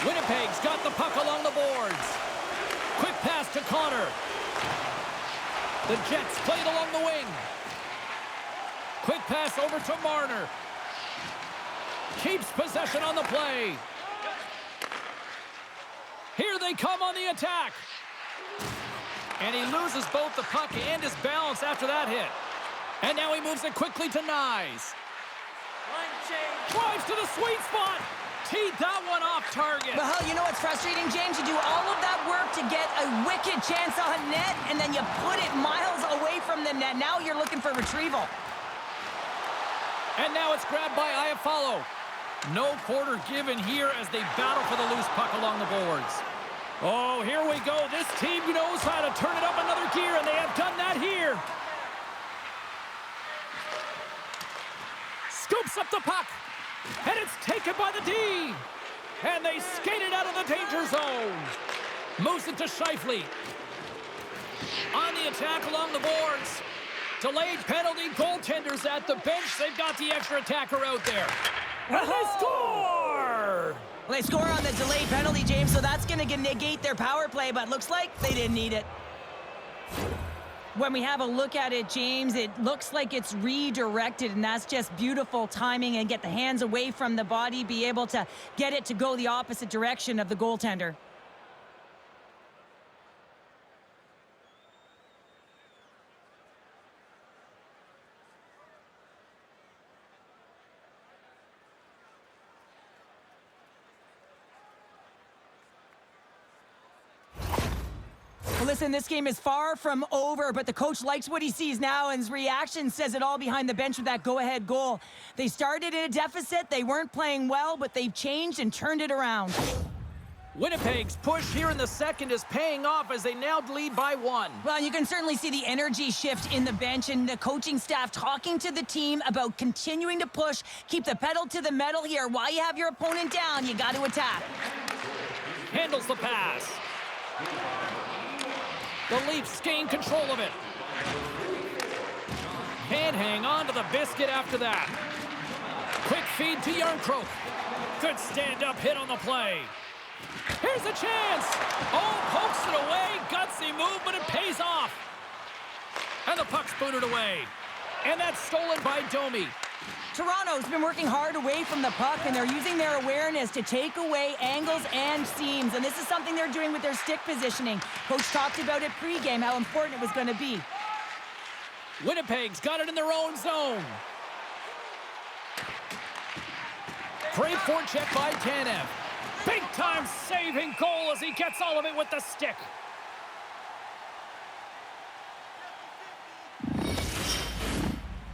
Winnipeg's got the puck along the boards. Quick pass to Connor. The Jets play it along the wing. Quick pass over to Marner. Keeps possession on the play. Here they come on the attack. And he loses both the puck and his balance after that hit. And now he moves it quickly to Nyes. Drives to the sweet spot. Teed that one off target. Well, you know what's frustrating, James? You do all of that work to get a wicked chance on net, and then you put it miles away from the net. Now you're looking for retrieval. And now it's grabbed by Iafallo. No quarter given here as they battle for the loose puck along the boards. Oh, here we go. This team knows how to turn it up another gear, and they have done that here. Scoops up the puck. And it's taken by the D. And they skate it out of the danger zone. Moves it to Scheifele. On the attack along the boards. Delayed penalty, goaltenders at the bench. They've got the extra attacker out there. And they score! Well, they score on the delayed penalty, James, so that's going to negate their power play, but looks like they didn't need it. When we have a look at it, James, it looks like it's redirected, and that's just beautiful timing and get the hands away from the body, be able to get it to go the opposite direction of the goaltender. Listen, this game is far from over, but the coach likes what he sees now, and his reaction says it all behind the bench with that go-ahead goal. They started in a deficit. They weren't playing well, but they've changed and turned it around. Winnipeg's push here in the second is paying off as they now lead by 1. Well, you can certainly see the energy shift in the bench and the coaching staff talking to the team about continuing to push, keep the pedal to the metal here. While you have your opponent down, you got to attack. Handles the pass. The Leafs gain control of it. Can't hang on to the biscuit after that. Quick feed to Yarncroke. Good stand-up hit on the play. Here's a chance. Oh, pokes it away. Gutsy move, but it pays off. And the puck's booted away. And that's stolen by Domi. Toronto's been working hard away from the puck, and they're using their awareness to take away angles and seams. And this is something they're doing with their stick positioning. Coach talked about it pregame, how important it was going to be. Winnipeg's got it in their own zone. Great forecheck by Tanev. Big-time saving goal as he gets all of it with the stick.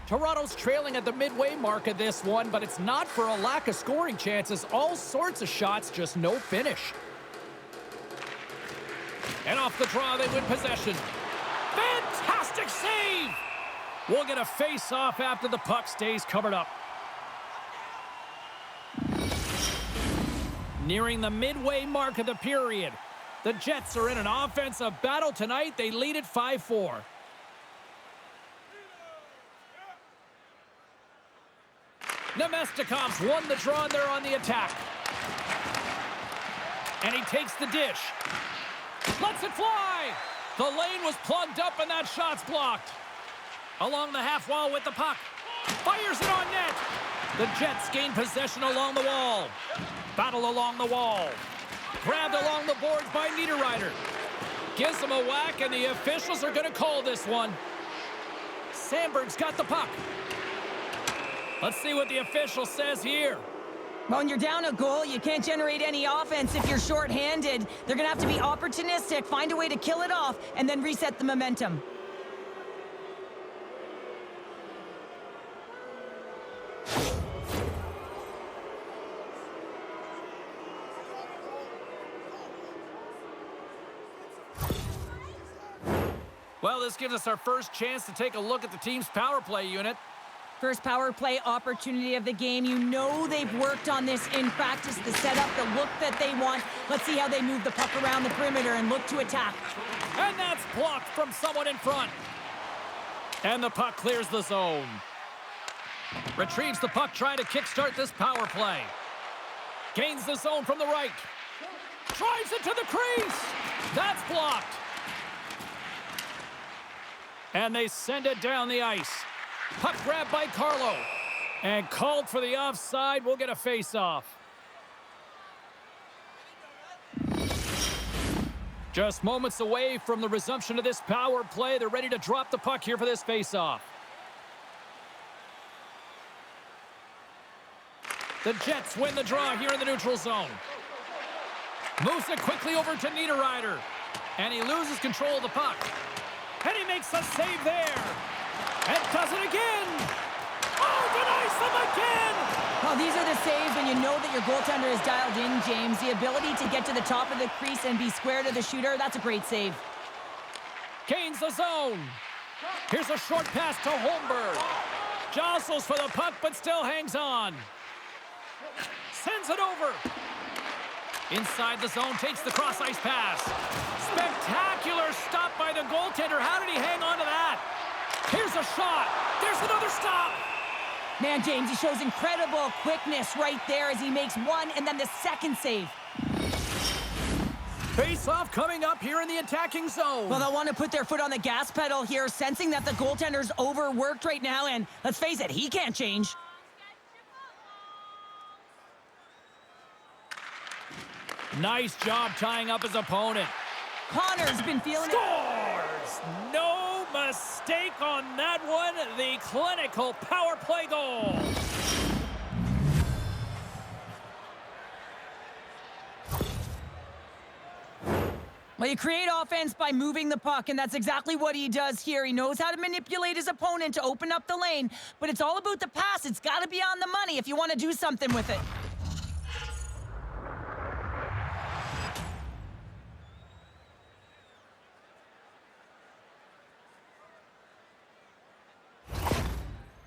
Toronto's trailing at the midway mark of this one, but it's not for a lack of scoring chances. All sorts of shots, just no finish. And off the draw, they win possession. Fantastic save! We'll get a face-off after the puck stays covered up. Nearing the midway mark of the period. The Jets are in an offensive battle tonight. They lead it 5-4. Nemestikov's won the draw and they're on the attack. And he takes the dish. Lets it fly! The lane was plugged up and that shot's blocked. Along the half wall with the puck. Fires it on net. The Jets gain possession along the wall. Battle along the wall. Grabbed along the boards by Niederreiter. Gives him a whack and the officials are going to call this one. Sandberg's got the puck. Let's see what the official says here. Well, when you're down a goal, you can't generate any offense if you're shorthanded. They're going to have to be opportunistic, find a way to kill it off, and then reset the momentum. Well, this gives us our first chance to take a look at the team's power play unit. First power play opportunity of the game. You know they've worked on this in practice, the setup, the look that they want. Let's see how they move the puck around the perimeter and look to attack. And that's blocked from someone in front. And the puck clears the zone. Retrieves the puck, trying to kickstart this power play. Gains the zone from the right. Drives it to the crease. That's blocked. And they send it down the ice. Puck grabbed by Carlo. And called for the offside. We'll get a face-off. Just moments away from the resumption of this power play. They're ready to drop the puck here for this face-off. The Jets win the draw here in the neutral zone. Moves it quickly over to Niederreiter. And he loses control of the puck. And he makes a save there. And does it again. Oh, denies them again. Well, these are the saves when you know that your goaltender is dialed in, James. The ability to get to the top of the crease and be square to the shooter, that's a great save. Gains the zone. Here's a short pass to Holmberg. Jostles for the puck, but still hangs on. Sends it over. Inside the zone, takes the cross-ice pass. Spectacular stop by the goaltender. How did he hang on to that? Here's a shot. There's another stop. Man, James, he shows incredible quickness right there as he makes one and then the second save. Face-off coming up here in the attacking zone. Well, they'll want to put their foot on the gas pedal here, sensing that the goaltender's overworked right now, and let's face it, he can't change. Nice job tying up his opponent. Connor's been feeling it. Scores! No mistake on that one. The clinical power play goal. Well, you create offense by moving the puck, and that's exactly what he does here. He knows how to manipulate his opponent to open up the lane, but it's all about the pass. It's got to be on the money if you want to do something with it.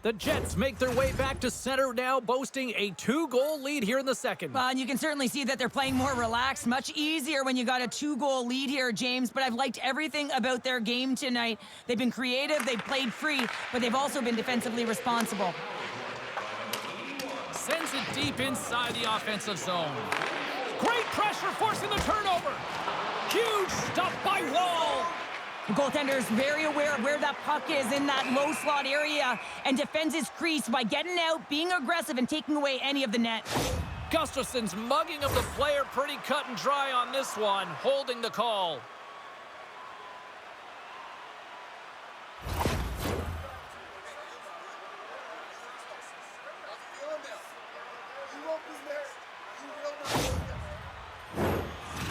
The Jets make their way back to center now, boasting a 2-goal lead here in the second. And you can certainly see that they're playing more relaxed, much easier when you got a 2-goal lead here, James. But I've liked everything about their game tonight. They've been creative, they've played free, but they've also been defensively responsible. Sends it deep inside the offensive zone. Great pressure forcing the turnover. Huge stop by Wall. The goaltender is very aware of where that puck is in that low slot area and defends his crease by getting out, being aggressive, and taking away any of the net. Gustafson's mugging of the player pretty cut and dry on this one, holding the call.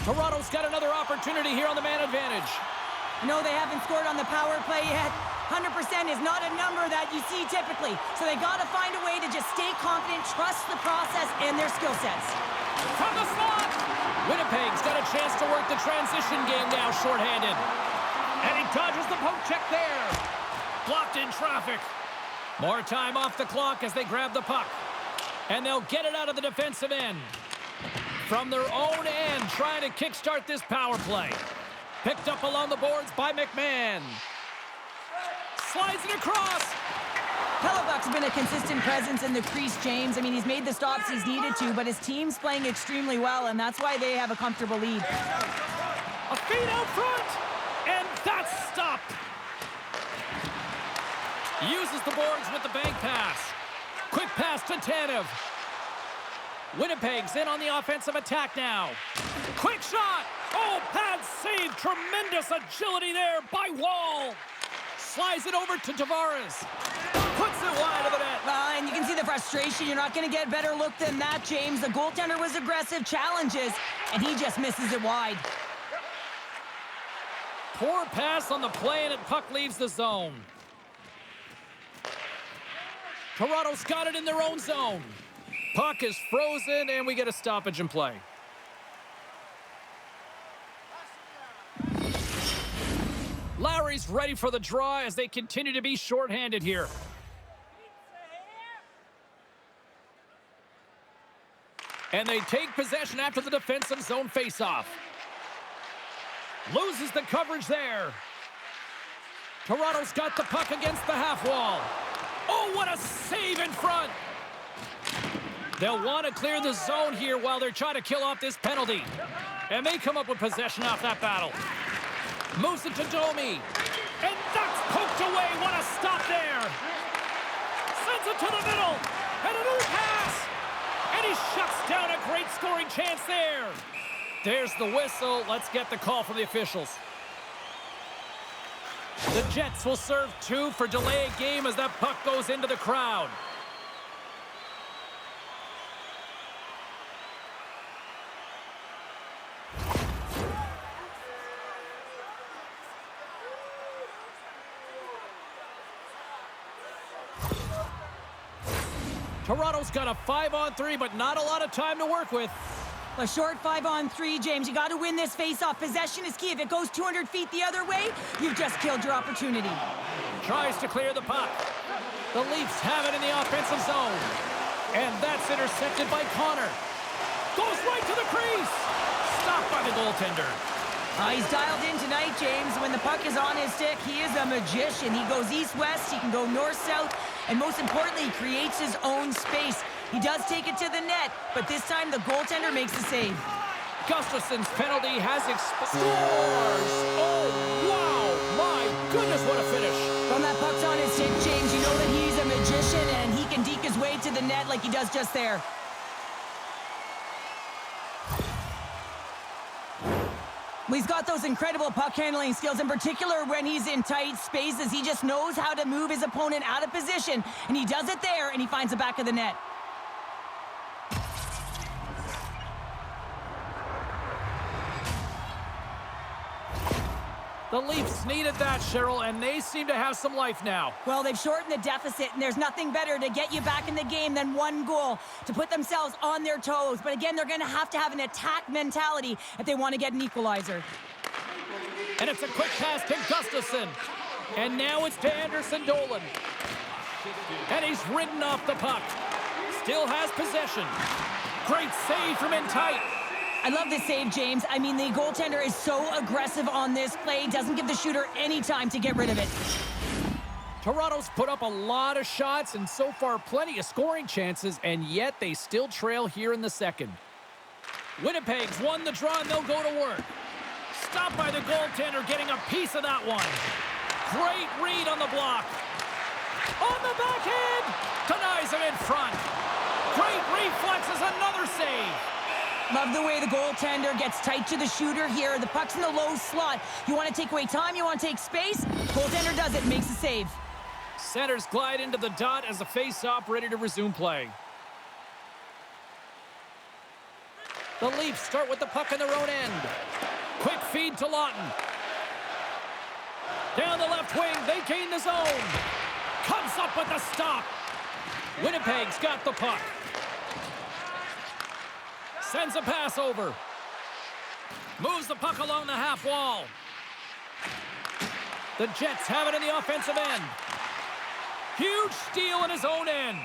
Toronto's got another opportunity here on the man advantage. No, they haven't scored on the power play yet. 100% is not a number that you see typically. So they got to find a way to just stay confident, trust the process and their skill sets. From the slot! Winnipeg's got a chance to work the transition game now, shorthanded. And he dodges the poke check there. Blocked in traffic. More time off the clock as they grab the puck. And they'll get it out of the defensive end. From their own end, trying to kickstart this power play. Picked up along the boards by McMahon. Slides it across. Hellebuck's been a consistent presence in the crease, James. I mean, he's made the stops he's needed to, but his team's playing extremely well, and that's why they have a comfortable lead. A feed out front, and that's stopped. Uses the boards with the bank pass. Quick pass to Tanev. Winnipeg's in on the offensive attack now. Quick shot. Oh, pad save. Tremendous agility there by Wall. Slides it over to Tavares. Puts it wide of the net. And you can see the frustration. You're not going to get a better look than that, James. The goaltender was aggressive, challenges, and he just misses it wide. Poor pass on the play, and puck leaves the zone. Toronto's got it in their own zone. Puck is frozen, and we get a stoppage in play. Lowry's ready for the draw as they continue to be shorthanded here. And they take possession after the defensive zone faceoff. Loses the coverage there. Toronto's got the puck against the half wall. Oh, what a save in front. They'll want to clear the zone here while they're trying to kill off this penalty. And they come up with possession off that battle. Moves it to Domi. And that's poked away. What a stop there. Sends it to the middle. And a new pass. And he shuts down a great scoring chance there. There's the whistle. Let's get the call from the officials. The Jets will serve 2 for delay a game as that puck goes into the crowd. Toronto's got a 5-on-3, but not a lot of time to work with. A short 5-on-3, James. You got to win this face-off. Possession is key. If it goes 200 feet the other way, you've just killed your opportunity. Tries to clear the puck. The Leafs have it in the offensive zone. And that's intercepted by Connor. Goes right to the crease. Stopped by the goaltender. He's dialed in tonight, James. When the puck is on his stick, he is a magician. He goes east-west, he can go north-south, and most importantly, he creates his own space. He does take it to the net, but this time the goaltender makes the save. Gustafson's penalty has scores! Oh, wow! My goodness, what a finish! When that puck's on his stick, James, you know that he's a magician, and he can deke his way to the net like he does just there. He's got those incredible puck handling skills, in particular when he's in tight spaces. He just knows how to move his opponent out of position, and he does it there, and he finds the back of the net. The Leafs needed that, Cheryl, and they seem to have some life now. Well, they've shortened the deficit, and there's nothing better to get you back in the game than one goal to put themselves on their toes. But again, they're going to have an attack mentality if they want to get an equalizer. And it's a quick pass to Gustafson. And now it's to Anderson Dolan. And he's ridden off the puck. Still has possession. Great save from in tight. I love this save, James. I mean, the goaltender is so aggressive on this play, doesn't give the shooter any time to get rid of it. Toronto's put up a lot of shots and so far plenty of scoring chances, and yet they still trail here in the second. Winnipeg's won the draw, and they'll go to work. Stopped by the goaltender, getting a piece of that one. Great read on the block. On the backhand! Denies him in front. Great reflexes, another save. Love the way the goaltender gets tight to the shooter here. The puck's in the low slot. You want to take away time, you want to take space. Goaltender does it, makes a save. Centers glide into the dot as the face-off ready to resume play. The Leafs start with the puck in their own end. Quick feed to Lawton. Down the left wing, they gain the zone. Comes up with the stop. Winnipeg's got the puck. Sends a pass over. Moves the puck along the half wall. The Jets have it in the offensive end. Huge steal in his own end.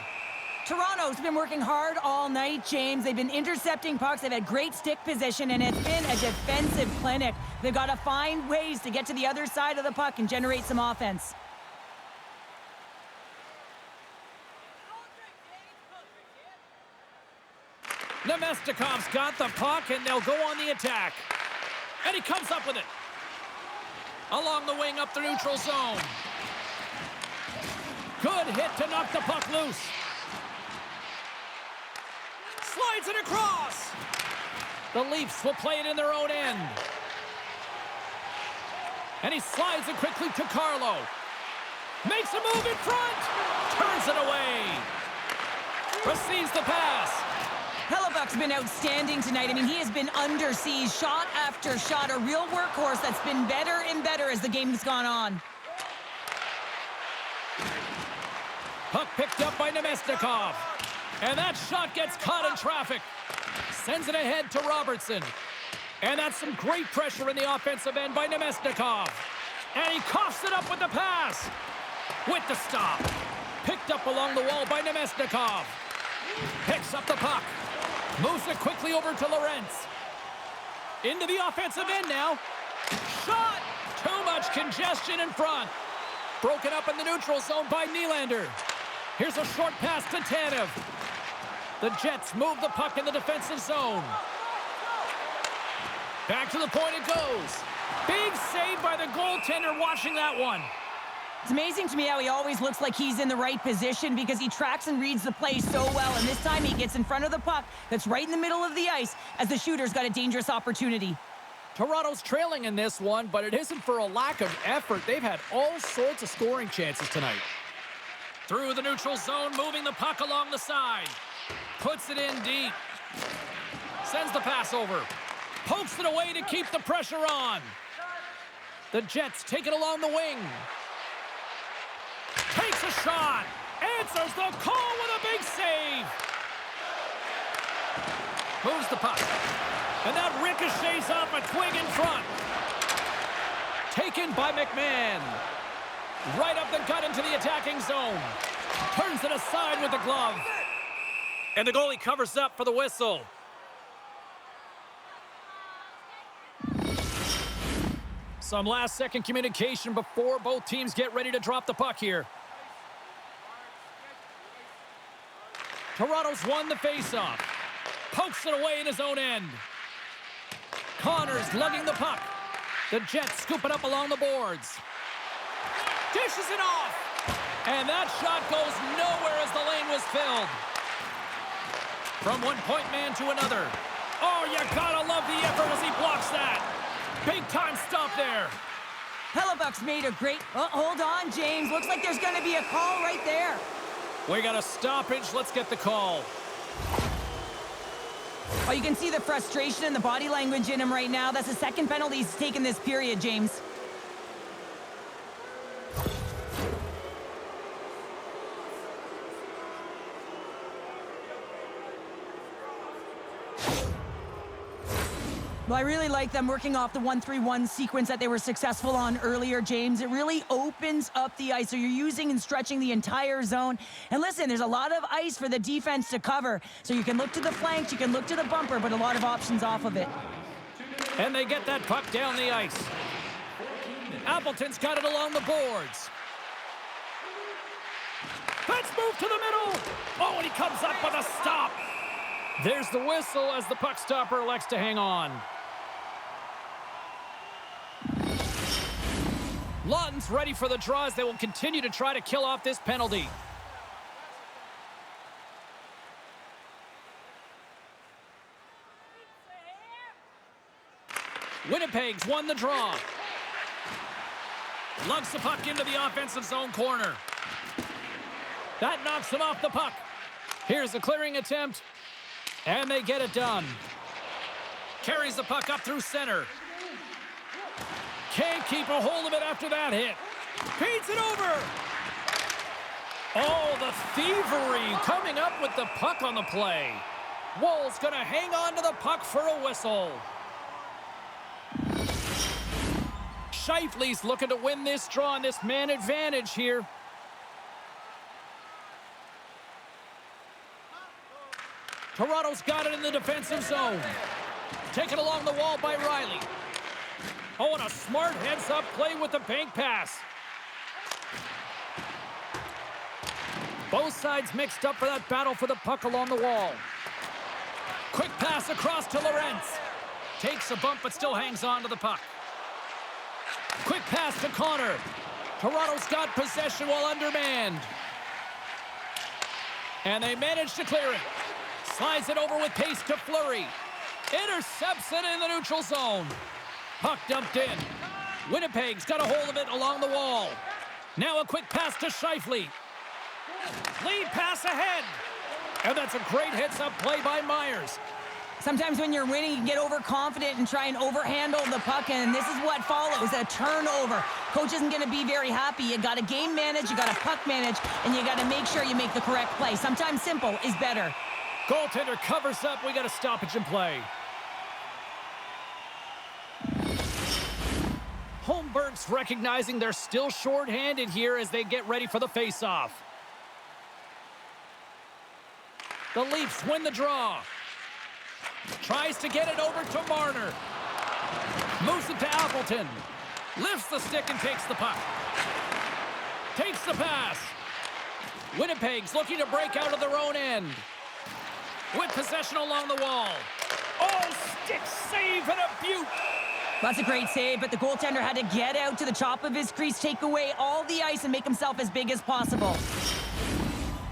Toronto's been working hard all night, James. They've been intercepting pucks. They've had great stick position, and it's been a defensive clinic. They've got to find ways to get to the other side of the puck and generate some offense. Nemestikov's got the puck, and they'll go on the attack. And he comes up with it. Along the wing, up the neutral zone. Good hit to knock the puck loose. Slides it across. The Leafs will play it in their own end. And he slides it quickly to Carlo. Makes a move in front. Turns it away. Receives the pass. Hellebuck's been outstanding tonight. I mean, he has been under siege, shot after shot, a real workhorse that's been better and better as the game's gone on. Puck picked up by Nemestikov. And that shot gets caught in traffic. Sends it ahead to Robertson. And that's some great pressure in the offensive end by Nemestikov. And he coughs it up with the pass. With the stop. Picked up along the wall by Nemestikov. Picks up the puck. Moves it quickly over to Lorentz. Into the offensive end now. Shot! Too much congestion in front. Broken up in the neutral zone by Nylander. Here's a short pass to Tanev. The Jets move the puck in the defensive zone. Back to the point it goes. Big save by the goaltender watching that one. It's amazing to me how he always looks like he's in the right position because he tracks and reads the play so well. And this time he gets in front of the puck that's right in the middle of the ice as the shooter's got a dangerous opportunity. Toronto's trailing in this one, but it isn't for a lack of effort. They've had all sorts of scoring chances tonight. Through the neutral zone, moving the puck along the side. Puts it in deep. Sends the pass over. Pokes it away to keep the pressure on. The Jets take it along the wing. Takes a shot. Answers the call with a big save. Moves the puck. And that ricochets off a twig in front. Taken by McMahon. Right up the gut into the attacking zone. Turns it aside with the glove. And the goalie covers up for the whistle. Some last-second communication before both teams get ready to drop the puck here. Toronto's won the faceoff. Pokes it away in his own end. Connors lugging the puck. The Jets scoop it up along the boards. Dishes it off. And that shot goes nowhere as the lane was filled. From one point man to another. Oh, you gotta love the effort as he blocks that. Big time stop there. Hellebuck's made a great... Oh, hold on, James. Looks like there's going to be a call right there. We got a stoppage. Let's get the call. Oh, you can see the frustration and the body language in him right now. That's the second penalty he's taken this period, James. Well, I really like them working off the 1-3-1 sequence that they were successful on earlier, James. It really opens up the ice, so you're using and stretching the entire zone. And listen, there's a lot of ice for the defense to cover, so you can look to the flanks, you can look to the bumper, but a lot of options off of it. And they get that puck down the ice. Appleton's got it along the boards. Let's move to the middle. Oh, and he comes up with a stop. There's the whistle as the puck stopper elects to hang on. Lawton's ready for the draw as they will continue to try to kill off this penalty. Winnipeg's won the draw. Lugs the puck into the offensive zone corner. That knocks him off the puck. Here's a clearing attempt, and they get it done. Carries the puck up through center. Can't keep a hold of it after that hit. Feeds it over. Oh, the thievery coming up with the puck on the play. Wool's going to hang on to the puck for a whistle. Scheifele's looking to win this draw on this man advantage here. Toronto's got it in the defensive zone. Taken along the wall by Riley. Oh, and a smart heads-up play with the bank pass. Both sides mixed up for that battle for the puck along the wall. Quick pass across to Lorentz. Takes a bump but still hangs on to the puck. Quick pass to Connor. Toronto's got possession while undermanned. And they manage to clear it. Slides it over with pace to Fleury. Intercepts it in the neutral zone. Puck dumped in. Winnipeg's got a hold of it along the wall. Now a quick pass to Scheifele. Lead pass ahead. And that's a great heads-up play by Myers. Sometimes when you're winning, you get overconfident and try and overhandle the puck, and this is what follows, a turnover. Coach isn't going to be very happy. You got to game manage, you got to puck manage, and you got to make sure you make the correct play. Sometimes simple is better. Goaltender covers up. We got a stoppage in play. Holmberg's recognizing they're still short-handed here as they get ready for the face-off. The Leafs win the draw. Tries to get it over to Marner. Moves it to Appleton. Lifts the stick and takes the puck. Takes the pass. Winnipeg's looking to break out of their own end. With possession along the wall. Oh, stick save and a beaut. That's a great save, but the goaltender had to get out to the top of his crease, take away all the ice, and make himself as big as possible.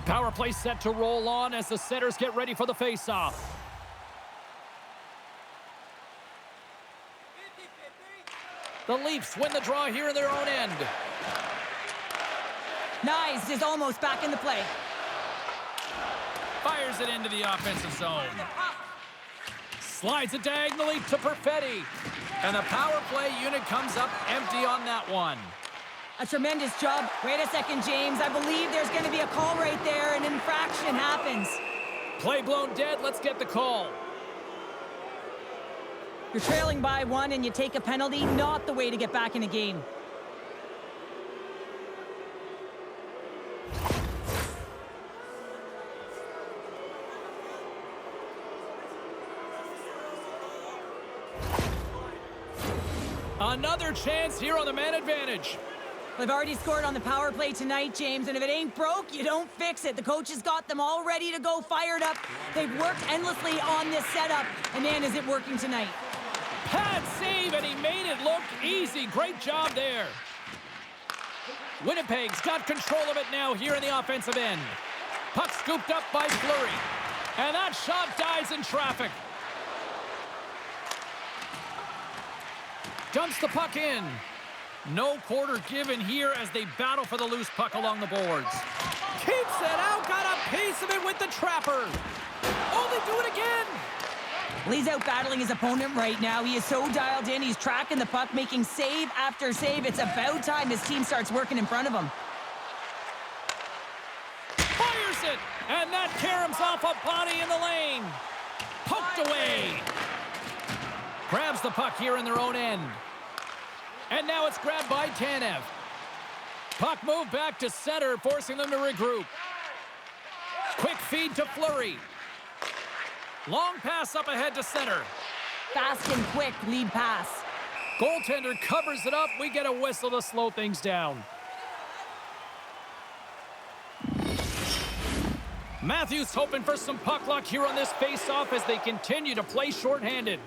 Power play set to roll on as the setters get ready for the face-off. The Leafs win the draw here in their own end. Nice is almost back in the play. Fires it into the offensive zone. Slides it diagonally to Perfetti. And the power play unit comes up empty on that one. A tremendous job. Wait a second, James. I believe there's going to be a call right there. An infraction happens. Play blown dead. Let's get the call. You're trailing by one and you take a penalty. Not the way to get back in a game. Another chance here on the man advantage. They've already scored on the power play tonight, James, and if it ain't broke, you don't fix it. The coach has got them all ready to go, fired up. They've worked endlessly on this setup, and man, is it working tonight. Pad save, and he made it look easy. Great job there. Winnipeg's got control of it now here in the offensive end. Puck scooped up by Fleury. And that shot dies in traffic. Dumps the puck in. No quarter given here as they battle for the loose puck along the boards. Keeps it out, got a piece of it with the trapper. Oh, they do it again. Well, he's out battling his opponent right now. He is so dialed in. He's tracking the puck, making save after save. It's about time his team starts working in front of him. Fires it, and that caroms off a body in the lane. Poked away. Grabs the puck here in their own end. And now it's grabbed by Tanev. Puck moved back to center, forcing them to regroup. Quick feed to Fleury. Long pass up ahead to center. Fast and quick lead pass. Goaltender covers it up. We get a whistle to slow things down. Matthews hoping for some puck luck here on this face-off as they continue to play shorthanded.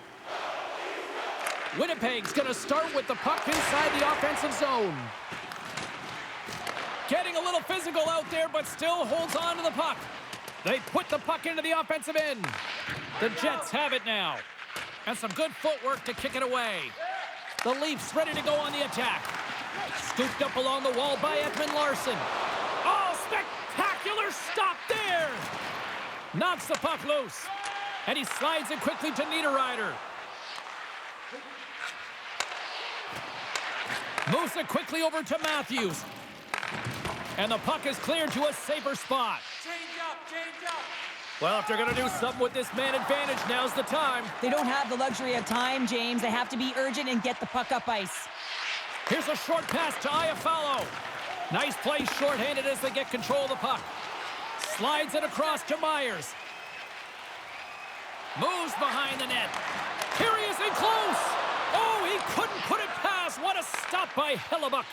Winnipeg's going to start with the puck inside the offensive offensive zone. Getting a little physical out there, but still holds on to the puck. They put the puck into the offensive end. The Jets have it now. And some good footwork to kick it away. The Leafs ready to go on the attack. Scooped up along the wall by Ekman Larson. Oh, spectacular stop there! Knocks the puck loose. And he slides it quickly to Niederreiter. Moves it quickly over to Matthews. And the puck is cleared to a safer spot. Change up! Well, if they're going to do something with this man advantage, now's the time. They don't have the luxury of time, James. They have to be urgent and get the puck up ice. Here's a short pass to Iafallo. Nice play shorthanded as they get control of the puck. Slides it across to Myers. Moves behind the net. Here he is in close. Oh, he couldn't put it past. What a stop by Hellebuck.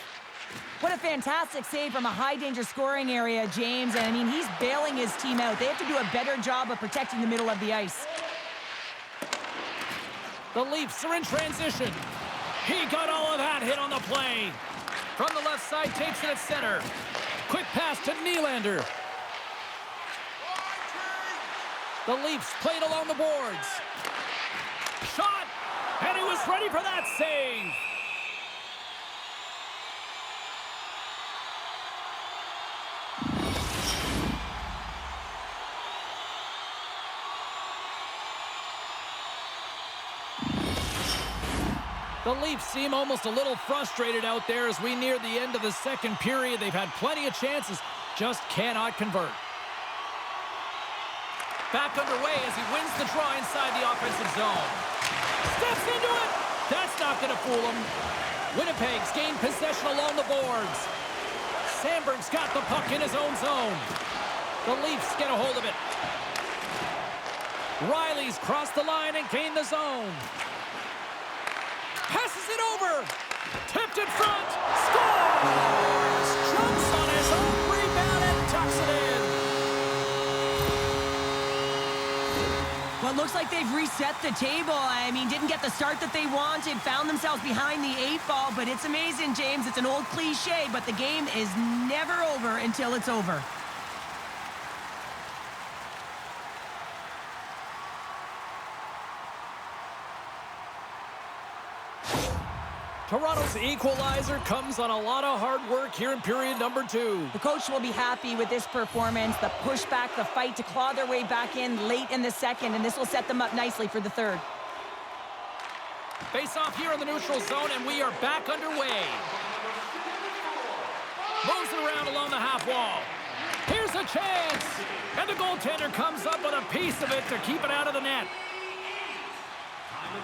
What a fantastic save from a high-danger scoring area, James. And, I mean, he's bailing his team out. They have to do a better job of protecting the middle of the ice. The Leafs are in transition. He got all of that hit on the play. From the left side, takes it at center. Quick pass to Nylander. The Leafs played along the boards. Shot! And he was ready for that save. The Leafs seem almost a little frustrated out there as we near the end of the second period. They've had plenty of chances, just cannot convert. Back underway as he wins the draw inside the offensive zone. Steps into it! That's not going to fool him. Winnipeg's gained possession along the boards. Sandberg's got the puck in his own zone. The Leafs get a hold of it. Riley's crossed the line and gained the zone. Passes it over. Tipped in front. Scores! Jumps on his own rebound and tucks it in. Well, it looks like they've reset the table. I mean, didn't get the start that they wanted, found themselves behind the 8-ball, but it's amazing, James. It's an old cliche, but the game is never over until it's over. Toronto's equalizer comes on a lot of hard work here in period number 2. The coach will be happy with this performance, the pushback, the fight to claw their way back in late in the second, and this will set them up nicely for the third. Face off here in the neutral zone, and we are back underway. Moves it around along the half wall. Here's a chance, and the goaltender comes up with a piece of it to keep it out of the net.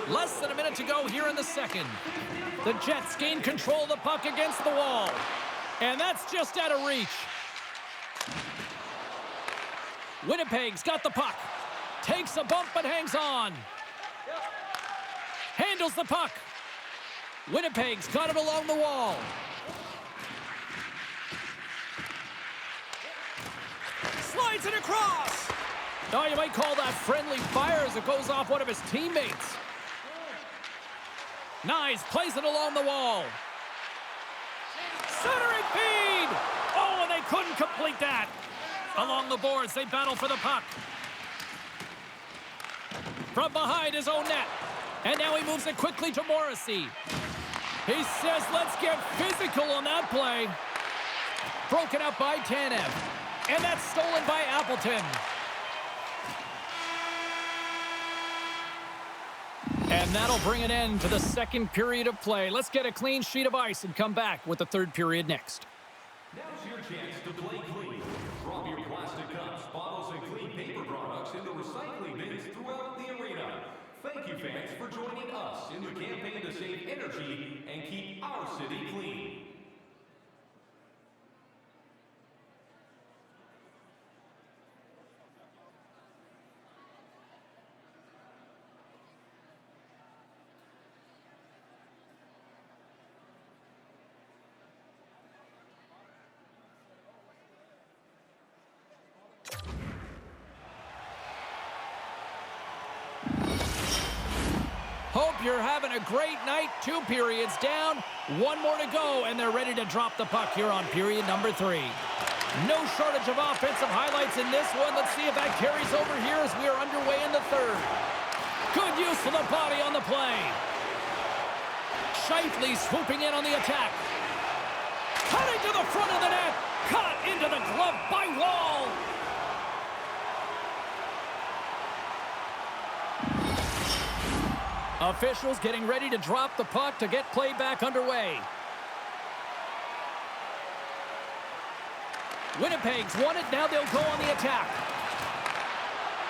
Less than a minute to go here in the second. The Jets gain control of the puck against the wall. And that's just out of reach. Winnipeg's got the puck. Takes a bump but hangs on. Handles the puck. Winnipeg's got it along the wall. Slides it across. Oh, you might call that friendly fire as it goes off one of his teammates. Nice, plays it along the wall. Centering feed! Oh, and they couldn't complete that. Along the boards, they battle for the puck. From behind his own net. And now he moves it quickly to Morrissey. He says, let's get physical on that play. Broken up by Tanev. And that's stolen by Appleton. And that'll bring an end to the second period of play. Let's get a clean sheet of ice and come back with the third period next. Now's your chance to play clean. Drop your plastic cups, bottles, and clean paper products into recycling bins throughout the arena. Thank you, fans, for joining us in the campaign to save energy and keep our city clean. Hope you're having a great night. 2 periods down, 1 more to go, and they're ready to drop the puck here on period number 3. No shortage of offensive highlights in this one. Let's see if that carries over here as we are underway in the 3rd. Good use of the body on the play. Shifley swooping in on the attack. Cutting to the front of the net. Caught into the glove by Wall. Officials getting ready to drop the puck to get play back underway. Winnipeg's won it. Now they'll go on the attack.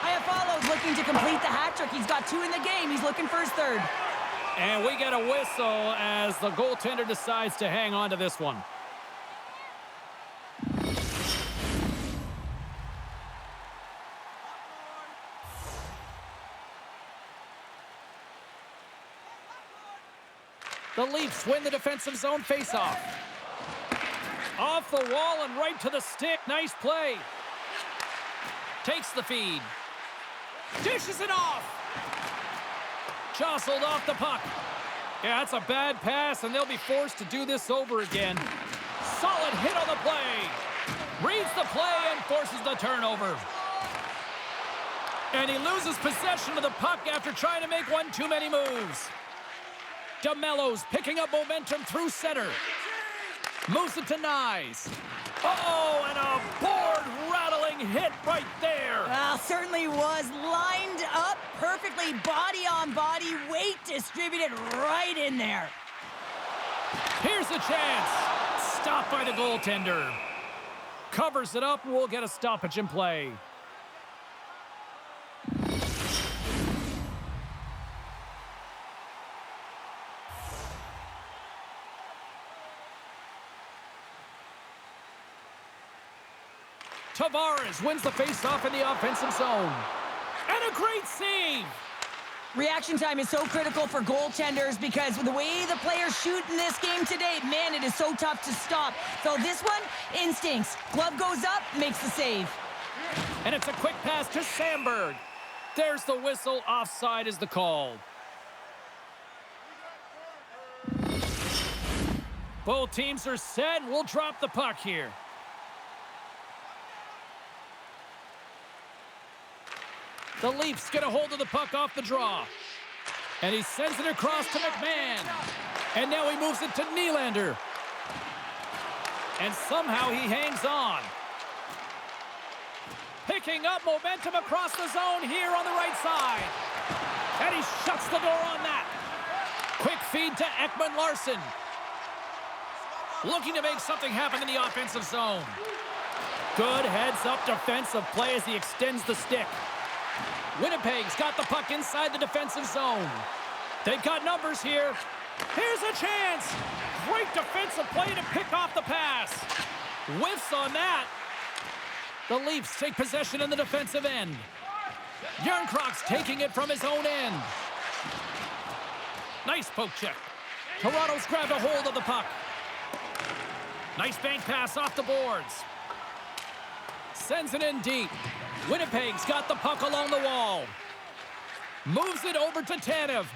Iafallo's looking to complete the hat trick. He's got 2 in the game. He's looking for his 3rd. And we get a whistle as the goaltender decides to hang on to this one. The Leafs win the defensive zone faceoff. Off the wall and right to the stick. Nice play. Takes the feed. Dishes it off. Jostled off the puck. Yeah, that's a bad pass, and they'll be forced to do this over again. Solid hit on the play. Reads the play and forces the turnover. And he loses possession of the puck after trying to make one too many moves. DeMello's picking up momentum through center. Moves it to Nyes. Uh-oh, and a board-rattling hit right there. Well, certainly was lined up perfectly, body on body, weight distributed right in there. Here's the chance. Stopped by the goaltender. Covers it up, and we'll get a stoppage in play. Tavares wins the faceoff in the offensive zone. And a great save. Reaction time is so critical for goaltenders because the way the players shoot in this game today, man, it is so tough to stop. So this one, instincts. Glove goes up, makes the save. And it's a quick pass to Sandberg. There's the whistle. Offside is the call. Both teams are set. We'll drop the puck here. The Leafs get a hold of the puck off the draw. And he sends it across to McMahon. And now he moves it to Nylander. And somehow he hangs on. Picking up momentum across the zone here on the right side. And he shuts the door on that. Quick feed to Ekman-Larsson. Looking to make something happen in the offensive zone. Good heads-up defensive play as he extends the stick. Winnipeg's got the puck inside the defensive zone. They've got numbers here. Here's a chance. Great defensive play to pick off the pass. Whiffs on that. The Leafs take possession in the defensive end. Järnkrok's taking it from his own end. Nice poke check. Toronto's grabbed a hold of the puck. Nice bank pass off the boards. Sends it in deep. Winnipeg's got the puck along the wall. Moves it over to Tanev.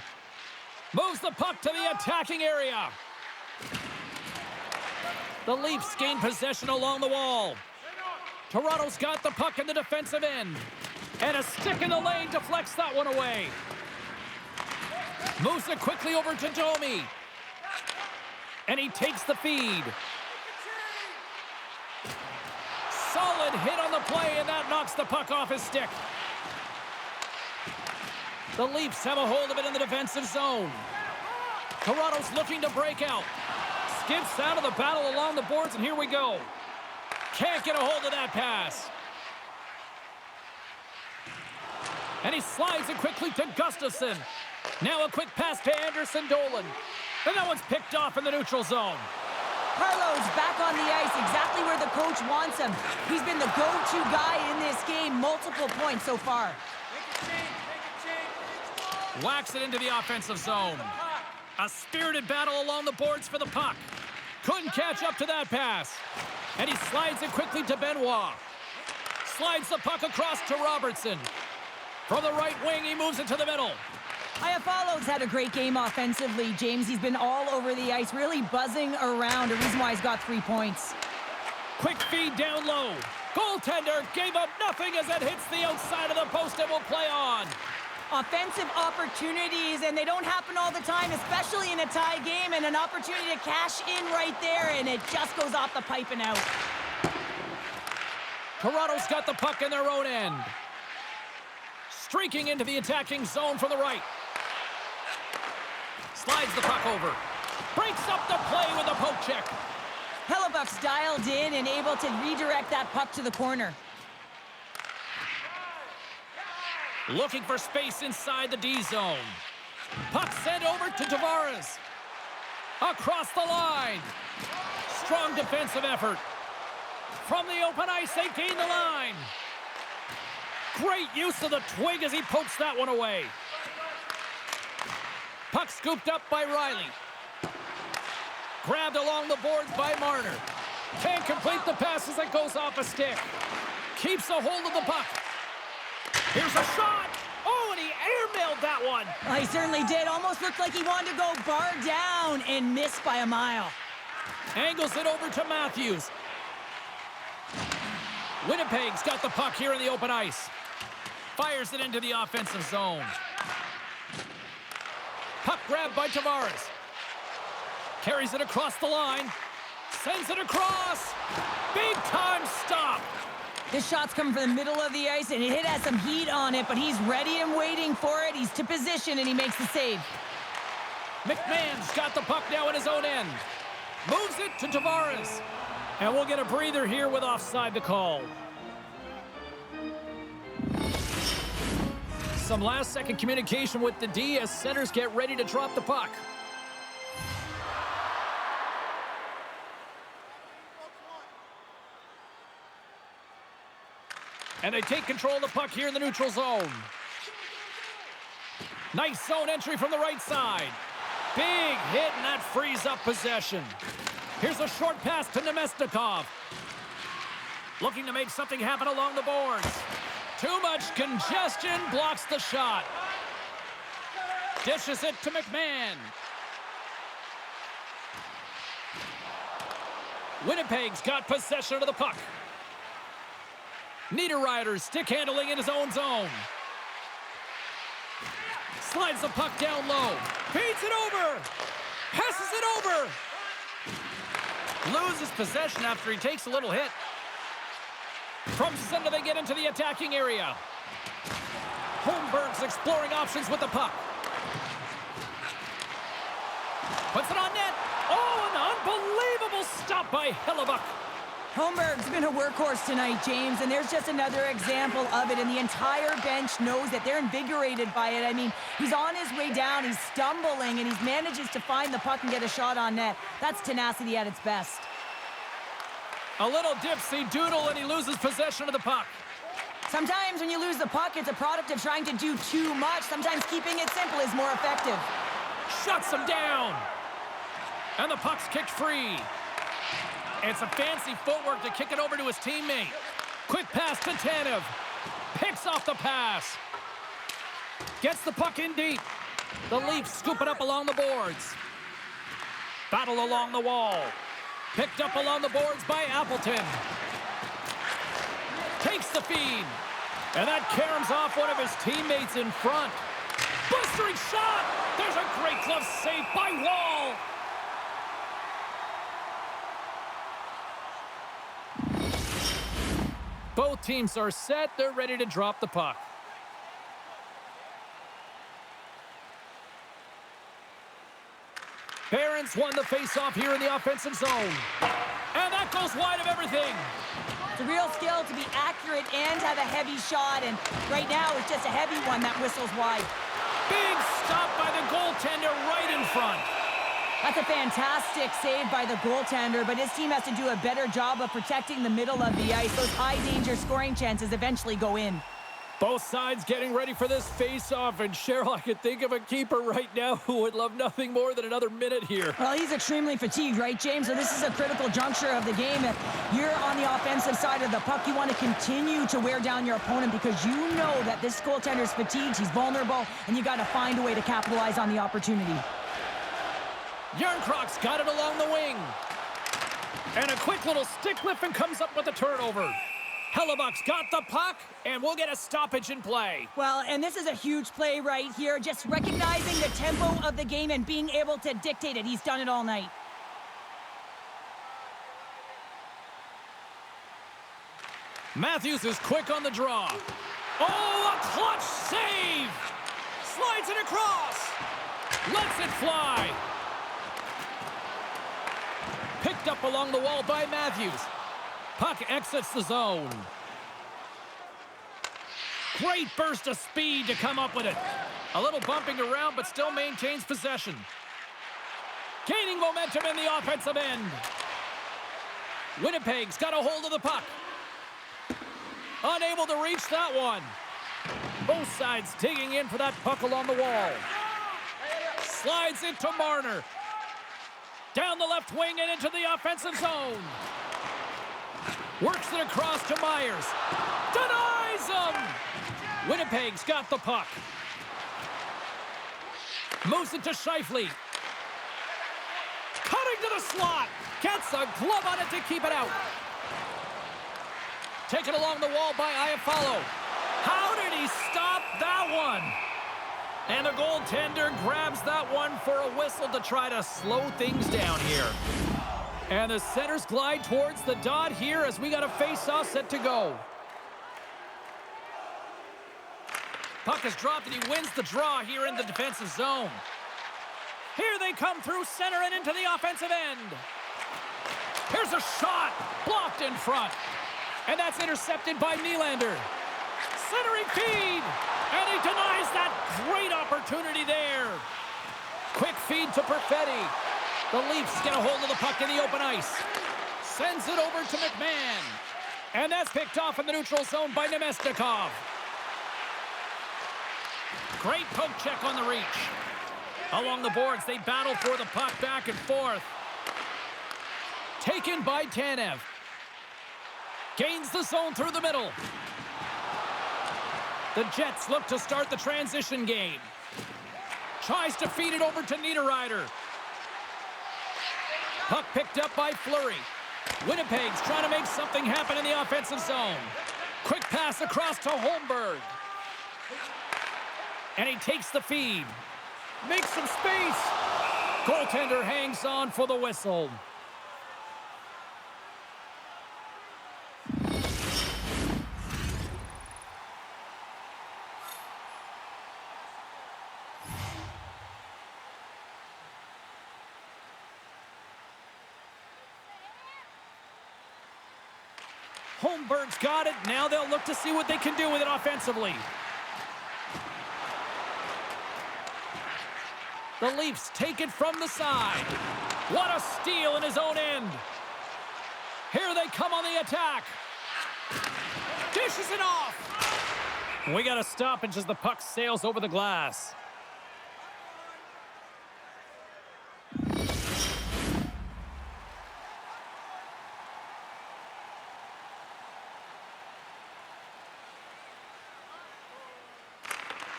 Moves the puck to the attacking area. The Leafs gain possession along the wall. Toronto's got the puck in the defensive end. And a stick in the lane deflects that one away. Moves it quickly over to Domi. And he takes the feed. Solid hit on the play, and that knocks the puck off his stick. The Leafs have a hold of it in the defensive zone. Toronto's looking to break out. Skips out of the battle along the boards, and here we go. Can't get a hold of that pass. And he slides it quickly to Gustafsson. Now a quick pass to Anderson Dolan. And that one's picked off in the neutral zone. Carlo's back on the ice, exactly where the coach wants him. He's been the go-to guy in this game, multiple points so far. Whacks it into the offensive zone. A spirited battle along the boards for the puck. Couldn't catch up to that pass. And he slides it quickly to Benoit. Slides the puck across to Robertson. From the right wing, he moves it to the middle. Iafallo's had a great game offensively, James. He's been all over the ice, really buzzing around. A reason why he's got 3 points. Quick feed down low. Goaltender gave up nothing as it hits the outside of the post and will play on. Offensive opportunities, and they don't happen all the time, especially in a tie game, and an opportunity to cash in right there, and it just goes off the pipe and out. Toronto's got the puck in their own end. Streaking into the attacking zone from the right. Slides the puck over. Breaks up the play with a poke check. Hellebuck's dialed in and able to redirect that puck to the corner. Looking for space inside the D zone. Puck sent over to Tavares. Across the line. Strong defensive effort. From the open ice, they gain the line. Great use of the twig as he pokes that one away. Puck scooped up by Riley. Grabbed along the boards by Marner. Can't complete the pass as it goes off a stick. Keeps a hold of the puck. Here's a shot. Oh, and he airmailed that one. Well, he certainly did. Almost looked like he wanted to go bar down and miss by a mile. Angles it over to Matthews. Winnipeg's got the puck here in the open ice. Fires it into the offensive zone. Puck grabbed by Tavares. Carries it across the line. Sends it across. Big time stop. This shot's coming from the middle of the ice, and it has some heat on it, but he's ready and waiting for it. He's to position, and he makes the save. McMahon's got the puck now in his own end. Moves it to Tavares. And we'll get a breather here with offside to call. Some last-second communication with the D as centers get ready to drop the puck. And they take control of the puck here in the neutral zone. Nice zone entry from the right side. Big hit, and that frees up possession. Here's a short pass to Nemestikov. Looking to make something happen along the boards. Too much congestion, blocks the shot. Dishes it to McMahon. Winnipeg's got possession of the puck. Niederreiter stick handling in his own zone. Slides the puck down low. Feeds it over. Passes it over. Loses possession after he takes a little hit. From center, they get into the attacking area. Holmberg's exploring options with the puck. Puts it on net. Oh, an unbelievable stop by Hellebuck. Holmberg's been a workhorse tonight, James, and there's just another example of it, and the entire bench knows that they're invigorated by it. I mean, he's on his way down, he's stumbling, and he manages to find the puck and get a shot on net. That's tenacity at its best. A little dipsy doodle, and he loses possession of the puck. Sometimes when you lose the puck, it's a product of trying to do too much. Sometimes keeping it simple is more effective. Shuts him down. And the puck's kicked free. It's a fancy footwork to kick it over to his teammate. Quick pass to Tanev. Picks off the pass. Gets the puck in deep. The Leafs scoop it up along the boards. Battle along the wall. Picked up along the boards by Appleton. Takes the feed. And that caroms off one of his teammates in front. Blistering shot! There's a great glove save by Wall. Both teams are set. They're ready to drop the puck. Barons won the face-off here in the offensive zone. And that goes wide of everything. It's a real skill to be accurate and have a heavy shot, and right now it's just a heavy one that whistles wide. Big stop by the goaltender right in front. That's a fantastic save by the goaltender, but his team has to do a better job of protecting the middle of the ice. Those high-danger scoring chances eventually go in. Both sides getting ready for this face-off, and Cheryl, I could think of a keeper right now who would love nothing more than another minute here. Well, he's extremely fatigued, right, James? So this is a critical juncture of the game. If you're on the offensive side of the puck, you want to continue to wear down your opponent because you know that this goaltender is fatigued, he's vulnerable, and you got to find a way to capitalize on the opportunity. Yarncrocs got it along the wing. And a quick little stick lift and comes up with a turnover. Hellebuck's got the puck, and we'll get a stoppage in play. Well, and this is a huge play right here, just recognizing the tempo of the game and being able to dictate it. He's done it all night. Matthews is quick on the draw. Oh, a clutch save! Slides it across. Lets it fly. Picked up along the wall by Matthews. Puck exits the zone. Great burst of speed to come up with it. A little bumping around, but still maintains possession. Gaining momentum in the offensive end. Winnipeg's got a hold of the puck. Unable to reach that one. Both sides digging in for that puck along the wall. Slides into Marner. Down the left wing and into the offensive zone. Works it across to Myers. Denies him! Winnipeg's got the puck. Moves it to Scheifele. Cutting to the slot. Gets a glove on it to keep it out. Taken along the wall by Iafallo. How did he stop that one? And the goaltender grabs that one for a whistle to try to slow things down here. And the centers glide towards the dot here as we got a face-off set to go. Puck is dropped and he wins the draw here in the defensive zone. Here they come through center and into the offensive end. Here's a shot, blocked in front. And that's intercepted by Nylander. Centering feed, and he denies that great opportunity there. Quick feed to Perfetti. The Leafs get a hold of the puck in the open ice. Sends it over to McMahon. And that's picked off in the neutral zone by Nemestikov. Great poke check on the reach. Along the boards, they battle for the puck back and forth. Taken by Tanev. Gains the zone through the middle. The Jets look to start the transition game. Tries to feed it over to Niederreiter. Puck picked up by Fleury. Winnipeg's trying to make something happen in the offensive zone. Quick pass across to Holmberg. And he takes the feed. Makes some space. Goaltender hangs on for the whistle. Holmberg's got it. Now they'll look to see what they can do with it offensively. The Leafs take it from the side. What a steal in his own end. Here they come on the attack. Dishes it off. We got a stoppage as the puck sails over the glass.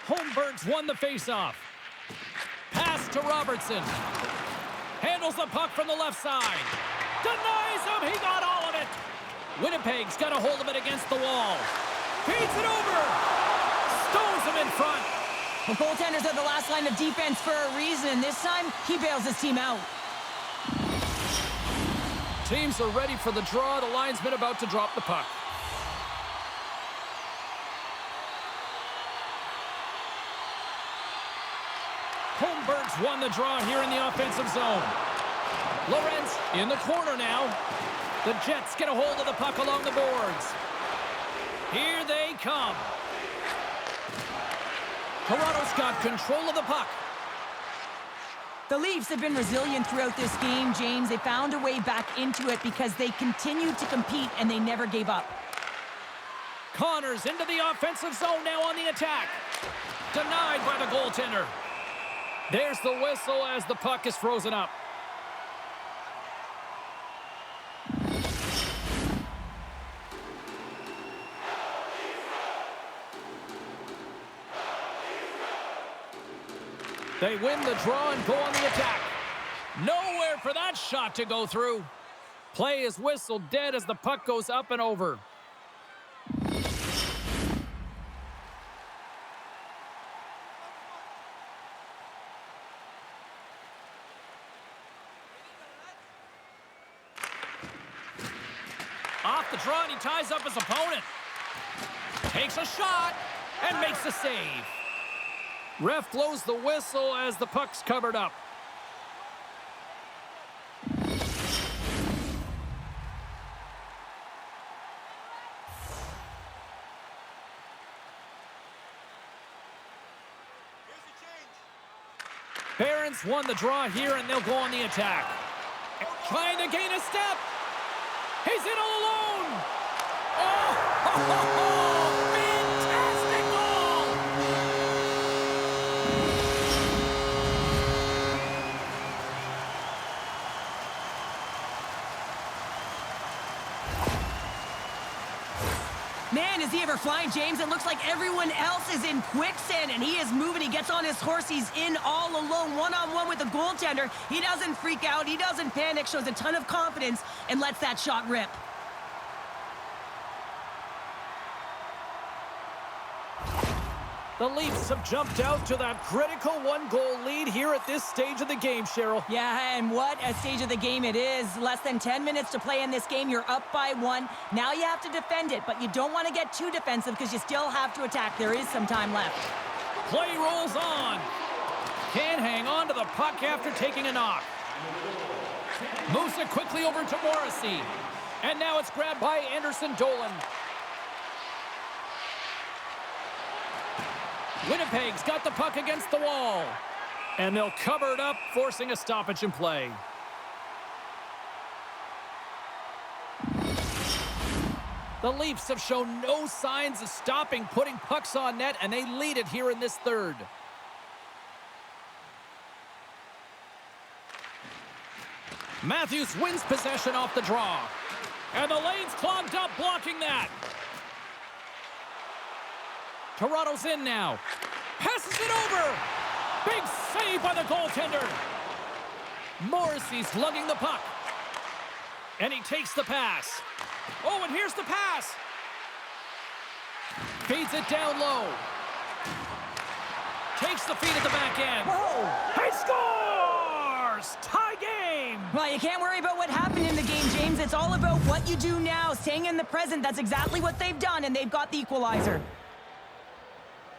Holmberg's won the faceoff. Pass to Robertson. Handles the puck from the left side. Denies him. He got all of it. Winnipeg's got a hold of it against the wall. Feeds it over. Stones him in front. The goaltenders are the last line of defense for a reason. This time, he bails his team out. Teams are ready for the draw. The linesman about to drop the puck. Holmberg's won the draw here in the offensive zone. Lorenz in the corner now. The Jets get a hold of the puck along the boards. Here they come. Toronto's got control of the puck. The Leafs have been resilient throughout this game, James. They found a way back into it because they continued to compete and they never gave up. Connors into the offensive zone now on the attack. Denied by the goaltender. There's the whistle as the puck is frozen up. They win the draw and go on the attack. Nowhere for that shot to go through. Play is whistled dead as the puck goes up and over. Off the draw and he ties up his opponent. Takes a shot and makes the save. Ref blows the whistle as the puck's covered up. Barons won the draw here, and they'll go on the attack. Trying to gain a step. He's in all alone. Oh, fantastic goal! Man, is he ever flying, James? It looks like everyone else is in quicksand, and he is moving. He gets on his horse. He's in all alone, one-on-one with the goaltender. He doesn't freak out. He doesn't panic, shows a ton of confidence, and lets that shot rip. The Leafs have jumped out to that critical one-goal lead here at this stage of the game, Cheryl. Yeah, and what a stage of the game it is. Less than 10 minutes to play in this game. You're up by 1. Now you have to defend it, but you don't want to get too defensive because you still have to attack. There is some time left. Play rolls on. Can't hang on to the puck after taking a knock. Moves it quickly over to Morrissey. And now it's grabbed by Anderson Dolan. Winnipeg's got the puck against the wall. And they'll cover it up, forcing a stoppage in play. The Leafs have shown no signs of stopping putting pucks on net, and they lead it here in this third. Matthews wins possession off the draw. And the lane's clogged up, blocking that. Toronto's in now. Passes it over. Big save by the goaltender. Morrissey's lugging the puck. And he takes the pass. Oh, and here's the pass. Feeds it down low. Takes the feed at the back end. Whoa! He scores! Tie game! Well, you can't worry about what happened in the game, James. It's all about what you do now, staying in the present. That's exactly what they've done, and they've got the equalizer.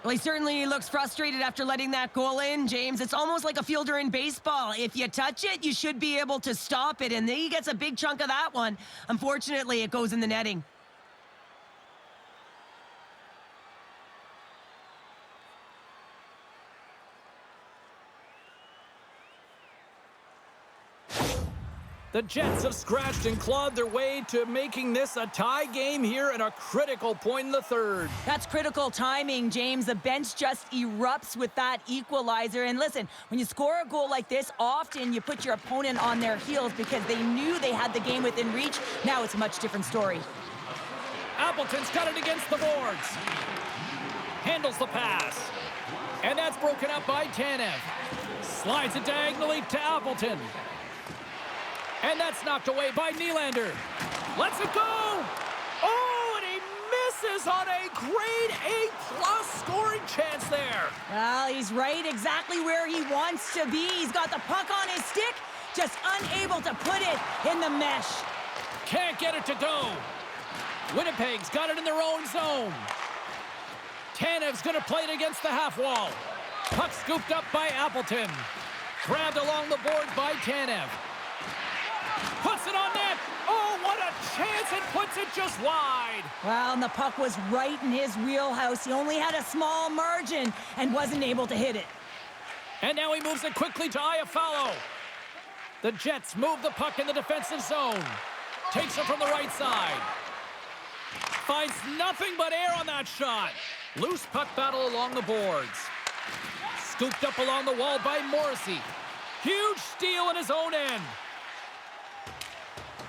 Well, he certainly looks frustrated after letting that goal in, James. It's almost like a fielder in baseball. If you touch it, you should be able to stop it, and he gets a big chunk of that one. Unfortunately, it goes in the netting. The Jets have scratched and clawed their way to making this a tie game here at a critical point in the third. That's critical timing, James. The bench just erupts with that equalizer. And listen, when you score a goal like this, often you put your opponent on their heels because they knew they had the game within reach. Now it's a much different story. Appleton's got it against the boards. Handles the pass. And that's broken up by Tanev. Slides it diagonally to Appleton. And that's knocked away by Nylander. Lets it go! Oh, and he misses on a grade A+ scoring chance there. Well, he's right exactly where he wants to be. He's got the puck on his stick, just unable to put it in the mesh. Can't get it to go. Winnipeg's got it in their own zone. Tanev's going to play it against the half wall. Puck scooped up by Appleton. Grabbed along the board by Tanev. Puts it on net. Oh, what a chance. It puts it just wide. Well, and the puck was right in his wheelhouse. He only had a small margin and wasn't able to hit it. And now he moves it quickly to Iafallo. The Jets move the puck in the defensive zone. Takes it from the right side. Finds nothing but air on that shot. Loose puck battle along the boards. Scooped up along the wall by Morrissey. Huge steal in his own end.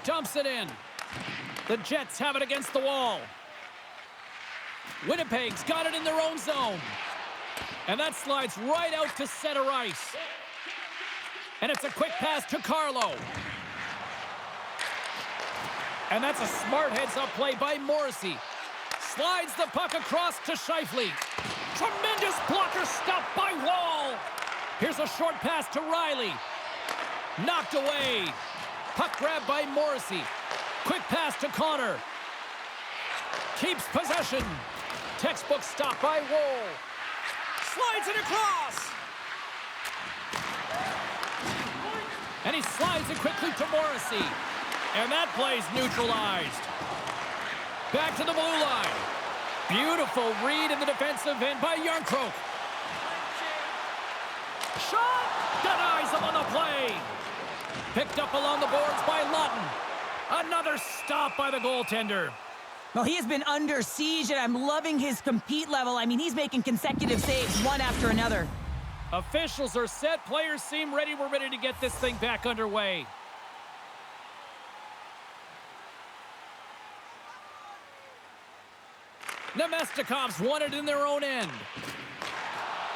Dumps it in. The Jets have it against the wall. Winnipeg's got it in their own zone. And that slides right out to center ice. And it's a quick pass to Carlo. And that's a smart heads-up play by Morrissey. Slides the puck across to Scheifele. Tremendous blocker stop by Wall. Here's a short pass to Riley. Knocked away. Puck grab by Morrissey. Quick pass to Connor. Keeps possession. Textbook stop by Wall. Slides it across. And he slides it quickly to Morrissey. And that play's neutralized. Back to the blue line. Beautiful read in the defensive end by Yarncroke. Shot! Denies him on the play. Picked up along the boards by Lawton. Another stop by the goaltender. Well, he has been under siege, and I'm loving his compete level. I mean, he's making consecutive saves, one after another. Officials are set. Players seem ready. We're ready to get this thing back underway. Nemestikov's won it in their own end.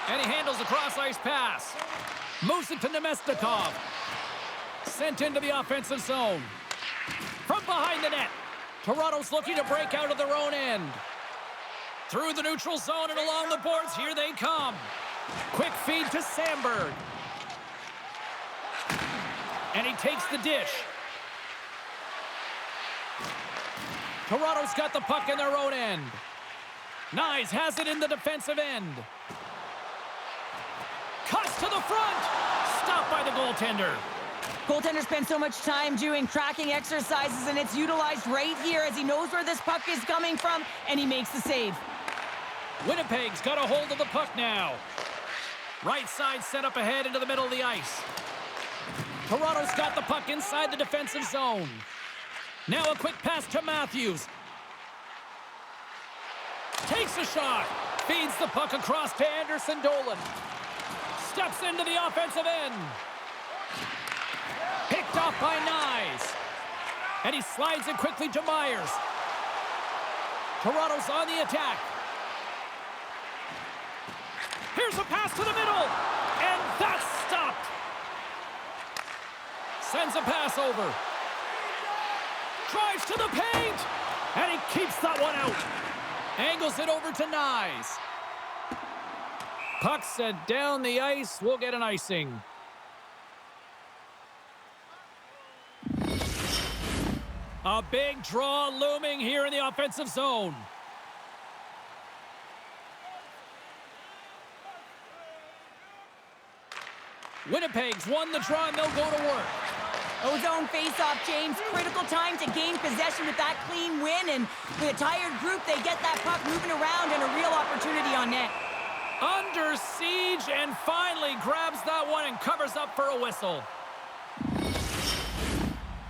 And he handles a cross-ice pass. Moves it to Nemestikov. Sent into the offensive zone. From behind the net. Toronto's looking to break out of their own end. Through the neutral zone and along the boards, here they come. Quick feed to Sandberg. And he takes the dish. Toronto's got the puck in their own end. Nyes has it in the defensive end. Cuts to the front. Stopped by the goaltender. Goaltender spends so much time doing tracking exercises, and it's utilized right here as he knows where this puck is coming from, and he makes the save. Winnipeg's got a hold of the puck now. Right side set up ahead into the middle of the ice. Toronto's got the puck inside the defensive zone. Now a quick pass to Matthews. Takes a shot. Feeds the puck across to Anderson Dolan. Steps into the offensive end. Picked off by Nyes. And he slides it quickly to Myers. Toronto's on the attack. Here's a pass to the middle. And that's stopped. Sends a pass over. Drives to the paint. And he keeps that one out. Angles it over to Nyes. Puck sent down the ice. We'll get an icing. A big draw looming here in the offensive zone. Winnipeg's won the draw and they'll go to work. Ozone face-off, James. Critical time to gain possession with that clean win, and with a tired group, they get that puck moving around and a real opportunity on net. Under siege, and finally grabs that one and covers up for a whistle.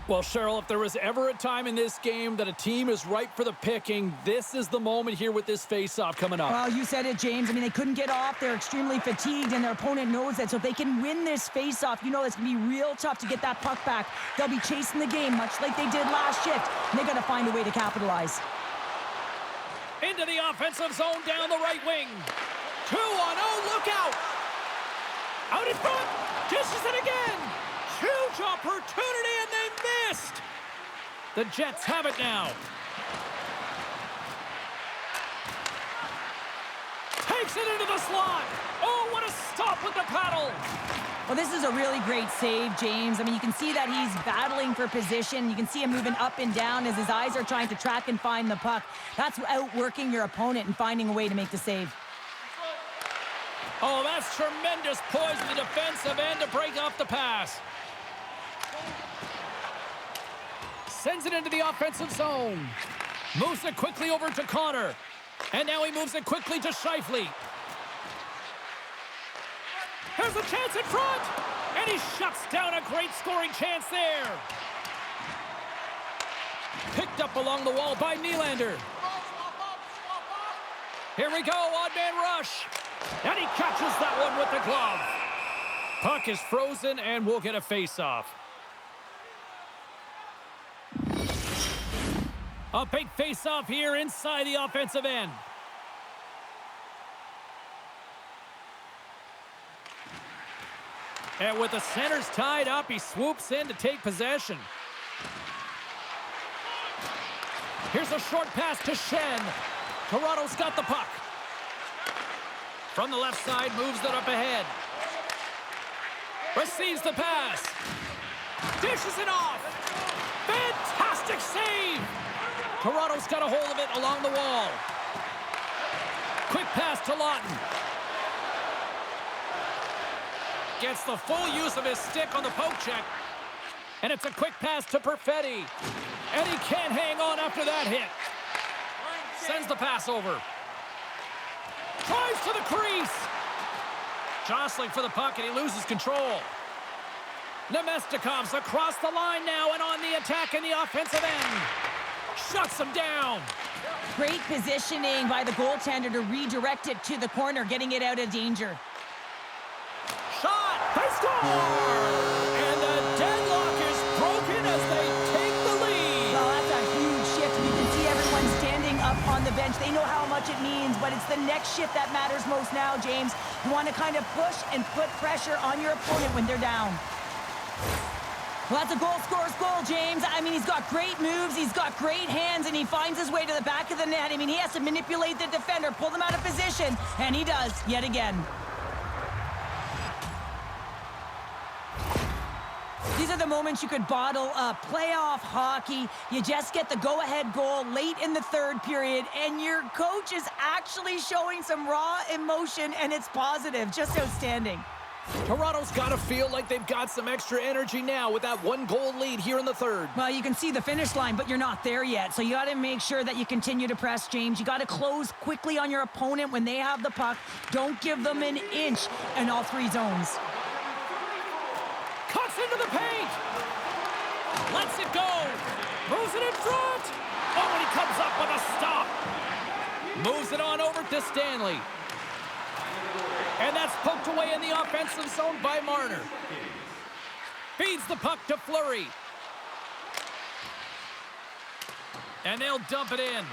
Well, Cheryl, if there was ever a time in this game that a team is ripe for the picking, this is the moment here with this face-off coming up. Well, you said it, James. I mean, they couldn't get off. They're extremely fatigued, and their opponent knows that. So if they can win this face-off, you know it's going to be real tough to get that puck back. They'll be chasing the game, much like they did last shift, and they got to find a way to capitalize. Into the offensive zone down the right wing. 2-on-0, look out! Out in front, dishes it again! Huge opportunity, and they missed! The Jets have it now. Takes it into the slot! Oh, what a stop with the paddle! Well, this is a really great save, James. I mean, you can see that he's battling for position. You can see him moving up and down as his eyes are trying to track and find the puck. That's outworking your opponent and finding a way to make the save. Oh, that's tremendous poise in the defensive end to break off the pass. Sends it into the offensive zone. Moves it quickly over to Connor. And now he moves it quickly to Scheifele. Here's a chance in front. And he shuts down a great scoring chance there. Picked up along the wall by Nylander. Here we go, odd-man rush. And he catches that one with the glove. Puck is frozen, and we'll get a face-off. A big face-off here inside the offensive end. And with the centers tied up, he swoops in to take possession. Here's a short pass to Shen. Toronto's got the puck. From the left side, moves it up ahead. Receives the pass. Dishes it off. Fantastic save. Toronto's got a hold of it along the wall. Quick pass to Lawton. Gets the full use of his stick on the poke check. And it's a quick pass to Perfetti. And he can't hang on after that hit. Sends the pass over. Drives to the crease. Jostling for the puck, and he loses control. Nemestikov's across the line now and on the attack in the offensive end. Shuts him down. Great positioning by the goaltender to redirect it to the corner, getting it out of danger. Shot! They score! And the deadlock is broken as they take the lead. Well, that's a huge shift. You can see everyone standing up on the bench. They know how much it means, but it's the next shift that matters most now, James. You want to kind of push and put pressure on your opponent when they're down. Well, that's a goal scorer's goal, James. I mean, he's got great moves, he's got great hands, and he finds his way to the back of the net. I mean, he has to manipulate the defender, pull them out of position, and he does, yet again. These are the moments you could bottle up. Playoff hockey, you just get the go-ahead goal late in the third period, and your coach is actually showing some raw emotion, and it's positive. Just outstanding. Toronto's got to feel like they've got some extra energy now with that one-goal lead here in the third. Well, you can see the finish line, but you're not there yet. So you got to make sure that you continue to press, James. You got to close quickly on your opponent when they have the puck. Don't give them an inch in all three zones. Cuts into the paint. Lets it go. Moves it in front. Oh, and he comes up with a stop. Moves it on over to Stanley. And that's poked away in the offensive zone by Marner. Feeds the puck to Fleury. And they'll dump it in.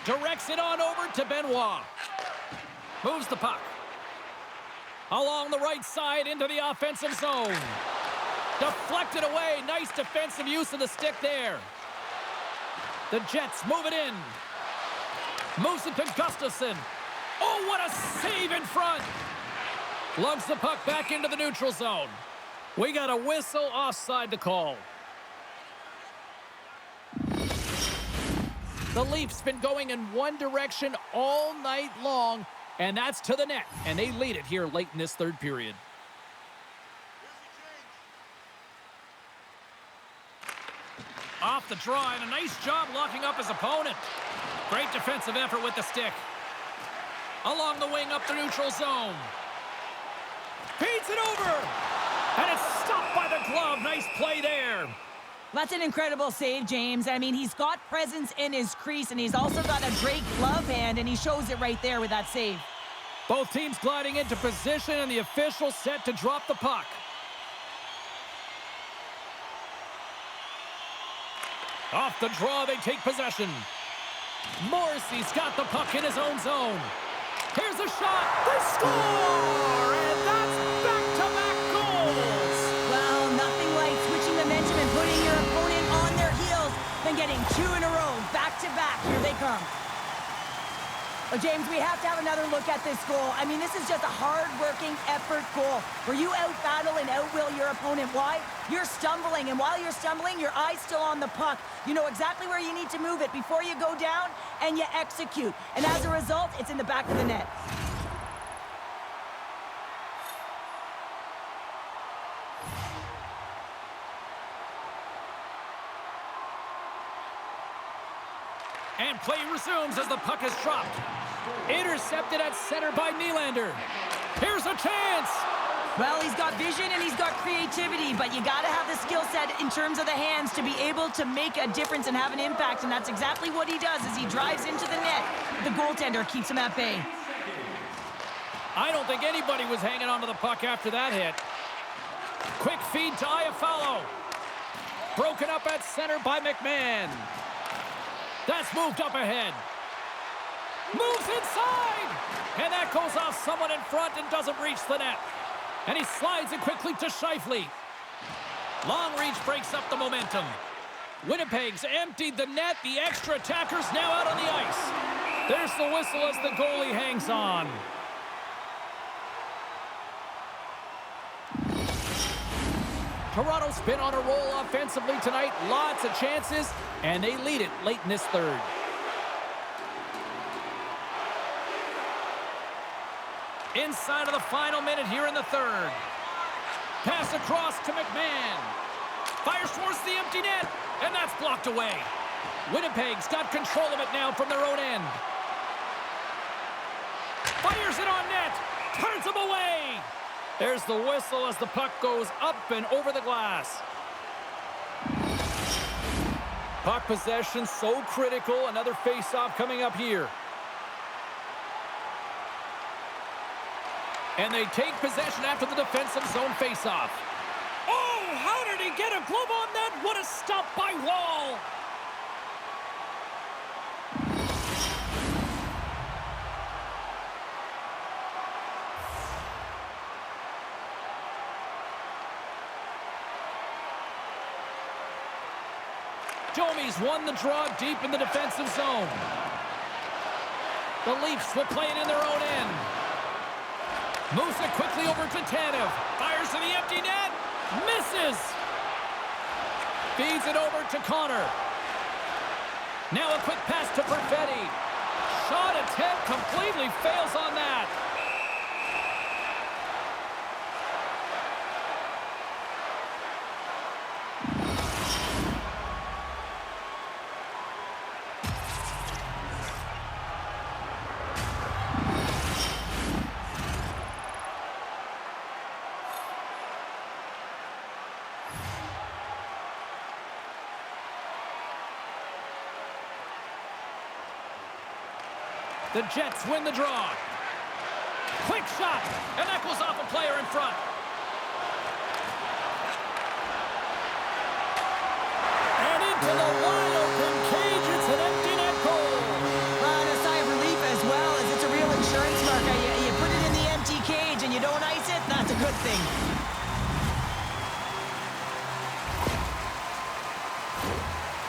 Directs it on over to Benoit. Moves the puck. Along the right side into the offensive zone. Deflected away. Nice defensive use of the stick there. The Jets move it in. Moves it to Gustafsson. Oh, what a save in front. Lugs the puck back into the neutral zone. We got a whistle offside to call. The Leafs been going in one direction all night long, and that's to the net. And they lead it here late in this third period. Off the draw, and a nice job locking up his opponent. Great defensive effort with the stick. Along the wing up the neutral zone. Feeds it over. And it's stopped by the glove. Nice play there. That's an incredible save, James. I mean, he's got presence in his crease, and he's also got a great glove hand, and he shows it right there with that save. Both teams gliding into position, and the official set to drop the puck. Off the draw, they take possession. Morrissey's got the puck in his own zone. Here's a shot. They score! And that's back-to-back goals. Well, nothing like switching momentum and putting your opponent on their heels than getting two in a row, back-to-back. Here they come. Well, James, we have to have another look at this goal. I mean, this is just a hard-working effort goal where you out-battle and out-will your opponent. Why? You're stumbling, and while you're stumbling, your eye's still on the puck. You know exactly where you need to move it before you go down, and you execute. And as a result, it's in the back of the net. And play resumes as the puck is dropped. Intercepted at center by Nylander. Here's a chance. Well, he's got vision and he's got creativity, but you got to have the skill set in terms of the hands to be able to make a difference and have an impact, and that's exactly what he does as he drives into the net. The goaltender keeps him at bay. I don't think anybody was hanging on to the puck after that hit. Quick feed to Iafallo. Broken up at center by McMahon. That's moved up ahead. Moves inside! And that goes off someone in front and doesn't reach the net. And he slides it quickly to Scheifele. Long reach breaks up the momentum. Winnipeg's emptied the net. The extra attacker's now out on the ice. There's the whistle as the goalie hangs on. Toronto's been on a roll offensively tonight. Lots of chances, and they lead it late in this third. Inside of the final minute here in the third. Pass across to McMahon. Fires towards the empty net, and that's blocked away. Winnipeg's got control of it now from their own end. Fires it on net. Turns them away. There's the whistle as the puck goes up and over the glass. Puck possession so critical. Another face-off coming up here. And they take possession after the defensive zone face-off. Oh, how did he get a glove on that? What a stop by Wall. Domi's won the draw deep in the defensive zone. The Leafs will play it in their own end. Moves it quickly over to Tanev. Fires to the empty net. Misses. Feeds it over to Connor. Now a quick pass to Perfetti. Shot attempt completely fails on that. The Jets win the draw. Quick shot, and that goes off a player in front. And into the wide open cage, it's an empty net goal. And a sigh of relief as well, as it's a real insurance marker. You put it in the empty cage and you don't ice it, that's a good thing.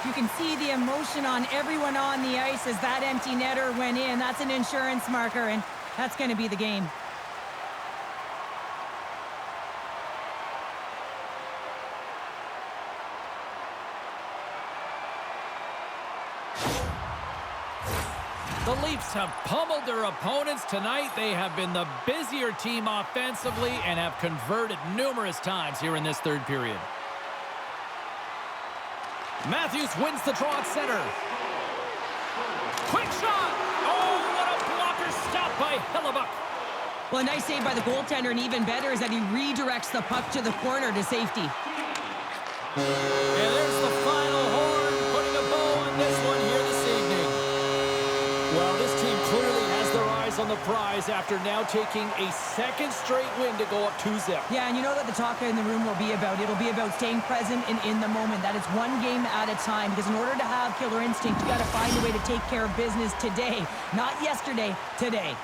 You can see the emotion on everyone on the ice as that empty netter went in. That's an insurance marker, and that's going to be the game. The Leafs have pummeled their opponents tonight. They have been the busier team offensively and have converted numerous times here in this third period. Matthews wins the draw at center. Quick shot! Oh, what a blocker stop by Hellebuck. Well, a nice save by the goaltender, and even better is that he redirects the puck to the corner to safety. And there's the final horn, putting a bow on this one here this evening. Well, this team clearly has their eyes on the prize after now taking a second straight win to go up 2-0. Yeah, and you know what the talk in the room will be about. It'll be about staying present and in the moment. That is one game at a time, because in order to have killer instinct, you got to find a way to take care of business today. Not yesterday, today.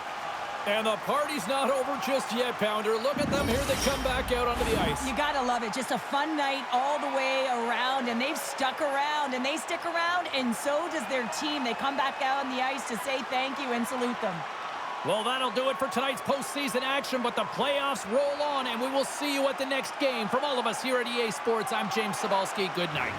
And the party's not over just yet, Pounder. Look at them. Here they come back out onto the ice. You gotta love it. Just a fun night all the way around, and they've stuck around, and they stick around, and so does their team. They come back out on the ice to say thank you and salute them. Well, that'll do it for tonight's postseason action, but the playoffs roll on, and we will see you at the next game. From all of us here at EA Sports, I'm James Cebulski. Good night.